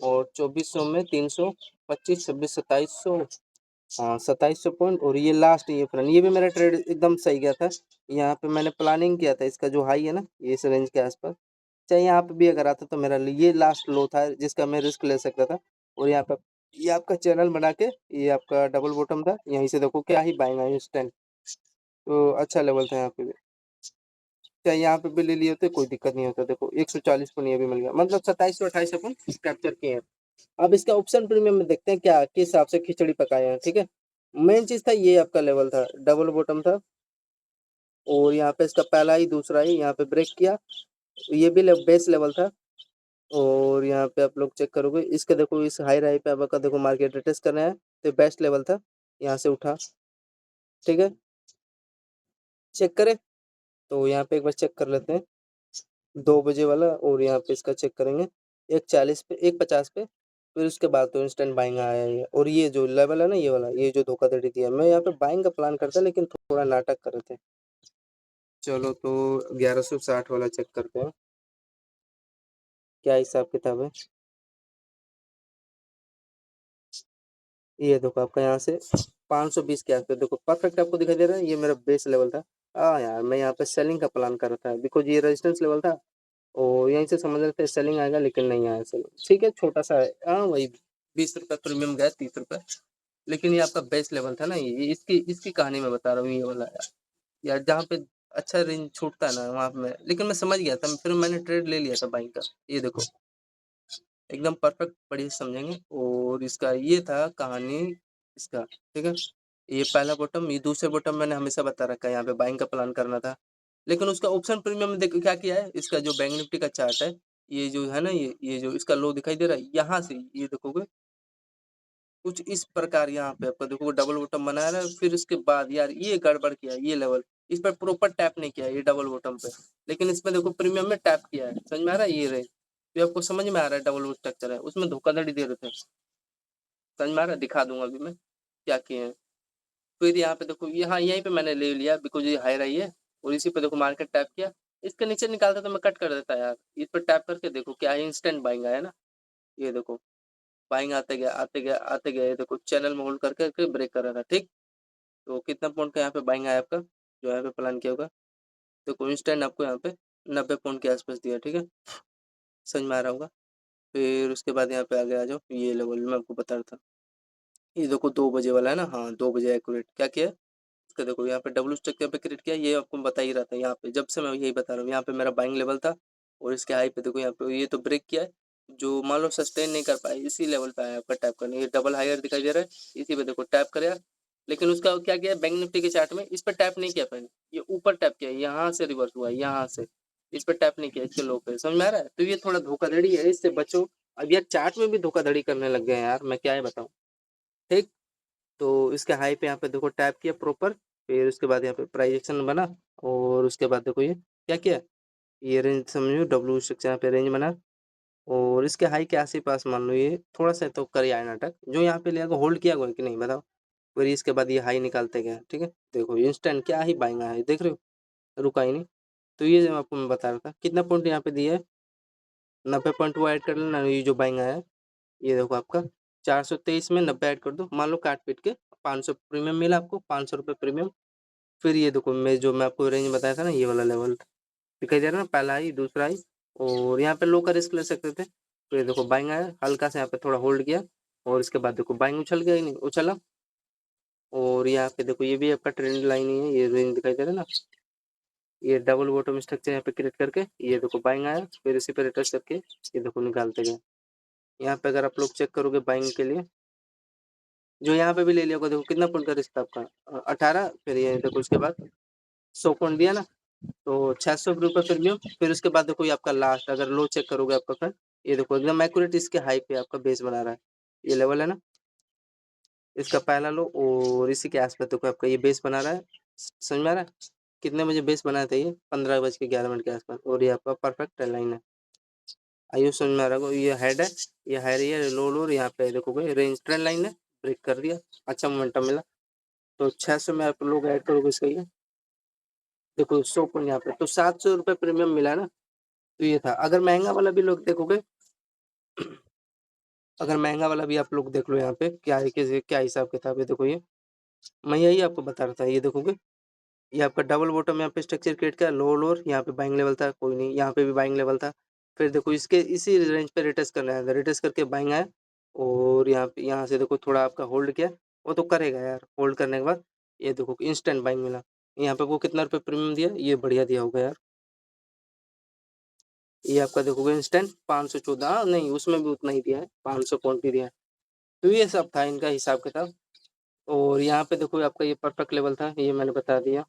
और 2400 में 300, 25 26 2700, हाँ 2700 पॉइंट, और ये लास्ट ये फ्रेंड, ये भी मेरा ट्रेड एकदम सही गया था। यहाँ पे मैंने प्लानिंग किया था इसका जो हाई है ना, ये इस रेंज के आसपास, चाहे यहाँ पे भी अगर आता तो मेरा ये लास्ट लो था जिसका मैं रिस्क ले सकता था। और यहाँ पे ये आपका चैनल बना के ये आपका डबल बॉटम था, यहीं से देखो क्या ही बाइंग आई इंस्टेंट, तो अच्छा लेवल था यहाँ पे भी। चाहे यहाँ पे भी ले लिए होते कोई दिक्कत नहीं होता। देखो 140 पॉइंट ये भी मिल गया, मतलब 2728 अपन कैप्चर किए हैं। अब इसका ऑप्शन प्रीमियम में देखते हैं क्या किस हिसाब से खिचड़ी पकाए हैं, ठीक है। मेन चीज था ये आपका लेवल था, डबल बॉटम था, और यहाँ पे इसका पहला ही दूसरा ही यहाँ पे ब्रेक किया, ये भी बेस लेवल था। और यहाँ पे आप लोग चेक करोगे इसके, देखो इस हाई राई पे आपका देखो मार्केट टेस्ट करना है, तो बेस्ट लेवल था, यहाँ से उठा, ठीक है। चेक करें, तो यहाँ पे एक बार चेक कर लेते हैं 2 बजे वाला, और यहाँ पे इसका चेक करेंगे 140 पे, 150 पे, फिर उसके बाद तो इंस्टेंट बाइंग आया है। और ये जो लेवल है ना, ये वाला, ये जो धोखाधड़ी दिया, मैं यहाँ पे बाइंग का प्लान करता लेकिन थोड़ा नाटक कर रहे थे। चलो तो 1160 वाला चेक करते हैं क्या हिसाब किताब है। ये देखो आपका यहाँ से 520 के आसपास देखो परफेक्ट आपको दिखाई दे रहा है, ये मेरा बेस लेवल था। हाँ यार, मैं यहाँ पे सेलिंग का प्लान कर रहा था बिकॉज ये रेजिस्टेंस लेवल था, और यहीं से समझ रहे थे सेलिंग आएगा, लेकिन नहीं आया सेलिंग। ठीक है, छोटा सा है, हाँ वही 20 रुपये प्रीमियम गया, 30 रुपये। लेकिन ये आपका बेस लेवल था ना, ये इसकी इसकी कहानी मैं बता रहा हूँ, ये वाला यार जहाँ पे अच्छा रेंज छूटता है ना वहाँ पे मैं, लेकिन मैं समझ गया था, फिर मैंने ट्रेड ले लिया था बाइंग का। ये देखो एकदम परफेक्ट बढ़िया से समझेंगे, और इसका ये था कहानी इसका, ठीक है। ये पहला बॉटम, ये दूसरे बॉटम मैंने हमेशा बता रखा है, यहाँ पे बाइंग का प्लान करना था। लेकिन उसका ऑप्शन प्रीमियम में देखो क्या किया है, इसका जो बैंक निफ्टी का चार्ट है, ये जो है ना, ये जो इसका लो दिखाई दे रहा है, यहाँ से ये देखोगे कुछ इस प्रकार यहाँ पे आपका देखो डबल बॉटम बना रहा है, फिर उसके बाद यार ये गड़बड़ किया ये लेवल, इस पर प्रॉपर टैप नहीं किया ये डबल बॉटम पे, लेकिन इसमें देखो प्रीमियम में टैप किया है, समझ में आ रहा है ये रहे, तो आपको समझ में आ रहा है डबल स्ट्रक्चर है, उसमें धोखाधड़ी दे रहे थे, समझ में आ रहा है, दिखा दूंगा अभी मैं क्या किए हैं। फिर यहाँ पे देखो यहाँ यहीं पे मैंने ले लिया बिकॉज ये हाई रही है, और इसी पे देखो मार्केट टैप किया, इसके नीचे निकालता तो मैं कट कर देता यार, इस पर टैप करके देखो क्या है, इंस्टेंट बाइंग आया ना, ये देखो बाइंग आते गया आते गया आते गया, ये देखो चैनल में होल्ड करके ब्रेक कर रहा था, ठीक। तो कितना पॉइंट का यहाँ पे बाइंग आया आपका, जो यहाँ पे प्लान किया होगा, देखो इंस्टेंट आपको यहाँ पे 90 पॉइंट के आसपास दिया, ठीक है, समझ में आ रहा होगा। फिर उसके बाद यहाँ पे आगे आ जाओ, ये लेवल मैं आपको बता रहा था, ये देखो 2 बजे वाला है ना, हाँ 2 बजे एक्यूरेट क्या किया है, इसका देखो यहाँ पे डब्ल्यू स्ट्रक्चर पे क्रिएट किया, ये आपको बता ही रहा था, यहाँ पे जब से मैं यही बता रहा हूँ, यहाँ पे मेरा बाइंग लेवल था, और इसके हाई पे देखो यहाँ पे ये तो ब्रेक किया है, जो मान लो सस्टेन नहीं कर पाए इसी लेवल पे आया आपका टैप करने, ये डबल हायर दिखाई दे रहा है, इसी पे देखो टैप करे, लेकिन उसका क्या किया बैंक निफ्टी के चार्ट में, इस पर टैप नहीं किया पहले, ये ऊपर टैप किया, यहाँ से रिवर्स हुआ, यहाँ से इस पर टैप नहीं किया, इसके लो पे, समझ में आ रहा है, तो ये थोड़ा धोखाधड़ी है, इससे बचो। अब यार चार्ट में भी धोखाधड़ी करने लग गए हैं यार, मैं क्या है बताऊँ, ठीक। तो इसके हाई पे यहाँ पे देखो टैप किया प्रॉपर, फिर उसके बाद यहाँ पे प्राइस एक्शन बना, और उसके बाद देखो ये क्या किया, ये रेंज समझो डब्ल्यू स्ट्रक्चर यहाँ पे रेंज बना, और इसके हाई के आस पास मान लो ये थोड़ा सा तो कर आया नाटक, जो यहाँ पे लिया होल्ड किया हुआ है कि नहीं बताओ। फिर इसके बाद ये हाई निकालते गए, ठीक है, देखो इंस्टेंट क्या ही बाइंग आया है, देख रहे हो, रुका ही नहीं। तो ये जो आपको मैं बता रहा था, कितना पॉइंट यहाँ पे दिया है, 90 पॉइंट वो ऐड कर लेना, ये जो बाइंग आया है, ये देखो आपका 423 में 90 ऐड कर दो, मान लो काट पीट के 500 प्रीमियम मिला आपको, 500 रुपये प्रीमियम। फिर ये देखो मैं आपको रेंज बताया था ना, ये वाला लेवल दिखाई दे रहा है ना, पहला ही दूसरा ही, और यहाँ पे लो का रिस्क ले सकते थे। तो ये देखो बाइंग आया, हल्का से यहाँ पे थोड़ा होल्ड किया, और इसके बाद देखो बाइंग उछल गया ही नहीं, उछला, और यहाँ पे देखो ये भी आपका ट्रेंड लाइन ही है, ये रेंज दिखाई दे रहा है ना, ये डबल बॉटम स्ट्रक्चर यहाँ पे क्रिएट करके, ये देखो बाइंग आया, फिर इसी पे रिटर्स करके ये देखो निकालते गए। यहाँ पे अगर आप लोग चेक करोगे बाइंग के लिए, जो यहाँ पे भी ले लिया होगा, देखो कितना पॉइंट का रिस्क था आपका, 18, फिर ये देखो उसके बाद 100 पॉइंट दिया ना, तो 600 रुपये प्रीमियम। फिर उसके बाद देखो ये आपका लास्ट अगर लो चेक करोगे आपका फ्रेंड, ये देखो एकदम एक्यूरेट इसके हाई पे आपका बेस बना रहा है, ये लेवल है ना, इसका पहला लो, और इसी के आसपास देखो आपका ये बेस बना रहा है, समझ में आ रहा है। कितने बजे बेस बनाया था ये, 15 बज के 11 मिनट के आसपास, और ये आपका परफेक्ट लाइन है, आइयो समझ में आ रहा है। ये हेड है, ये हाई रही है, लो लो, यहाँ पे देखोगे रेंज ट्रेंड लाइन है, ब्रेक कर दिया, अच्छा मोमेंटम मिला, तो 600 में आप लोग ऐड करोगे इसका, ये देखो 100 पॉइंट यहाँ पे, तो 700 रुपये प्रीमियम मिला ना। तो ये था, अगर महंगा वाला भी लोग देखोगे अगर महँगा वाला भी आप लोग देख लो यहाँ पे क्या हिसाब-किताब है देखो ये। मैं यही आपको बता रहा था, ये देखोगे, ये आपका डबल बॉटम यहाँ पे स्ट्रक्चर क्रिएट किया, लोअर यहाँ पे बाइंग लेवल था, कोई नहीं, यहाँ पे भी बाइंग लेवल था। फिर देखो इसके इसी रेंज पे रिटेस्ट करना है, रिटेस्ट करके बाइंग आया और यहाँ से देखो थोड़ा आपका होल्ड किया, वो तो करेगा यार, होल्ड करने के बाद ये देखो इंस्टेंट बाइंग मिला। यहाँ पे वो कितना रुपए प्रीमियम दिया, ये बढ़िया दिया होगा यार। ये आपका देखोगे इंस्टेंट 514, हाँ, नहीं उसमें भी उतना ही दिया है, 500 पॉइंट ही दिया है। तो ये सब था इनका हिसाब-किताब। और यहाँ पे देखो आपका ये परफेक्ट लेवल था, ये मैंने बता दिया।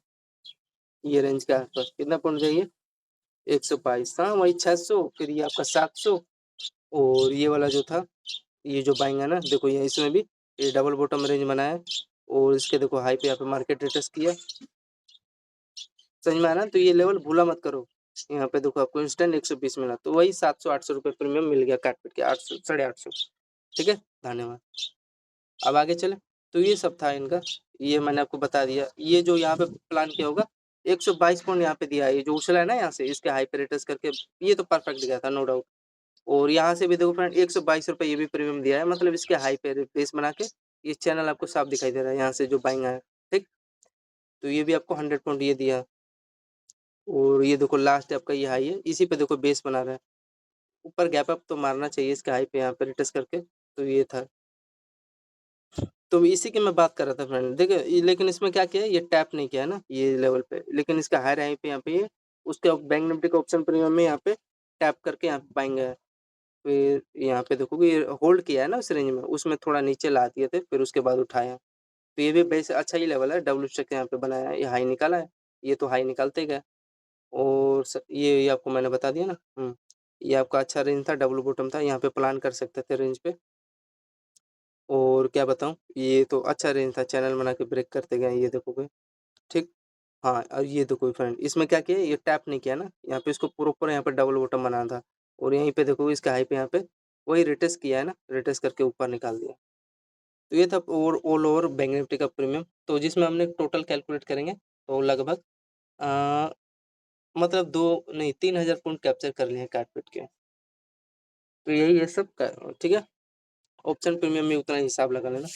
ये रेंज के आसपास कितना पॉइंट चाहिए, 122, हाँ वही 600, फिर ये आपका 700 और ये वाला जो था, ये जो बाइंग है ना, देखो ये इसमें भी ये डबल बॉटम रेंज बनाया है और इसके देखो हाई पे यहाँ पे मार्केट रिटेस्ट किया, समझ में आया ना। तो ये लेवल भूला मत करो। यहाँ पे देखो आपको इंस्टेंट 120 मिला, तो वही 700-800 रुपये प्रीमियम मिल गया काट पीट के, 800 850। ठीक है, धन्यवाद। अब आगे चले, तो ये सब था इनका, ये मैंने आपको बता दिया। ये जो यहाँ पे प्लान किया होगा, 122 पॉइंट यहाँ पे दिया है, ये जो उछला है ना यहाँ से, इसके हाई पे रिटेस्ट करके ये तो परफेक्ट गया था, नो डाउट। और यहाँ से भी देखो फ्रेंड 122 रुपये ये भी प्रीमियम दिया है, मतलब इसके हाई पे बेस बना के ये चैनल आपको साफ दिखाई दे रहा है यहाँ से जो बाइंग आया, ठीक। तो ये भी आपको 100 पॉइंट ये दिया। और ये देखो लास्ट आपका ये हाई है, इसी पे देखो बेस बना रहा है, ऊपर गैप अप तो मारना चाहिए इसके हाई पे यहाँ पे रिटेस्ट करके। तो ये था, तो इसी की मैं बात कर रहा था फ्रेंड, देखिए लेकिन इसमें क्या किया है, ये टैप नहीं किया है ना ये लेवल पे, लेकिन इसका हाई हाई पे यहाँ पे ये उसके बैंक निफ्टी का ऑप्शन प्रीमियम में यहाँ पे टैप करके यहाँ पे बाइंग है। फिर यहाँ पे देखोगे ये होल्ड किया है ना उस रेंज में, उसमें थोड़ा नीचे ला दिए थे, फिर उसके बाद उठाया। तो ये भी बेस अच्छा ही लेवल है, डब्ल्यू स्टेक यहाँ पे बनाया है, ये हाई निकाला है, ये तो हाई निकालते गए। और ये आपको मैंने बता दिया ना। ये आपका अच्छा रेंज था, डब्ल्यू बॉटम था, यहाँ पे प्लान कर सकते थे रेंज पे। और क्या बताऊँ, ये तो अच्छा रेंज था, चैनल बना के ब्रेक करते गए, ये देखोगे, ठीक। हाँ, और ये देखो फ्रेंड, इसमें क्या किया, ये टैप नहीं किया ना, यहाँ पे इसको प्रॉपर यहाँ पे डबल बॉटम बनाना था। और यहीं पे देखो इसका हाई पे यहाँ पे वही रिटेस्ट किया है ना, रिटेस्ट करके ऊपर निकाल दिया। तो ये था ऑल ओवर बैंक निफ्टी का प्रीमियम, तो जिसमें हमने टोटल कैलकुलेट करेंगे तो लगभग मतलब 2 नहीं 3000 पॉइंट कैप्चर कर लिए हैं काट पीट के। तो यही है सब का, ठीक है। ऑप्शन प्रीमियम में उतना हिसाब लगा लेना।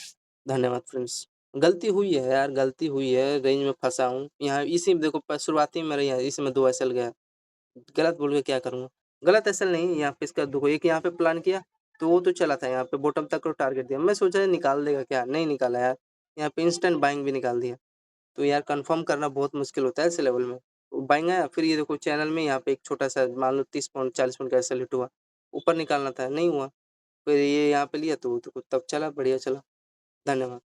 धन्यवाद फ्रेंड्स। गलती हुई है यार, गलती हुई है, रेंज में फंसा हूँ यहाँ, इसी में देखो शुरुआती में मेरे यहाँ इसमें 2 एसएल गया, गलत बोल के क्या करूँगा। गलत एसएल नहीं, यहाँ पे इसका देखो एक यहाँ पे प्लान किया, तो वो तो चला था यहाँ पे बॉटम तक को टारगेट दिया, मैं सोचा निकाल देगा क्या, नहीं निकाला यार, यहाँ पे इंस्टेंट बाइंग भी निकाल दिया। तो यार कंफर्म करना बहुत मुश्किल होता है ऐसे लेवल में। बाइंग आया, फिर ये देखो चैनल में यहाँ पे एक छोटा सा मान लो 30 पॉइंट 40 पॉइंट का एसएल हिट हुआ, ऊपर निकालना था, नहीं हुआ। फिर ये यहाँ पे लिया तो तब चला, बढ़िया चला। धन्यवाद।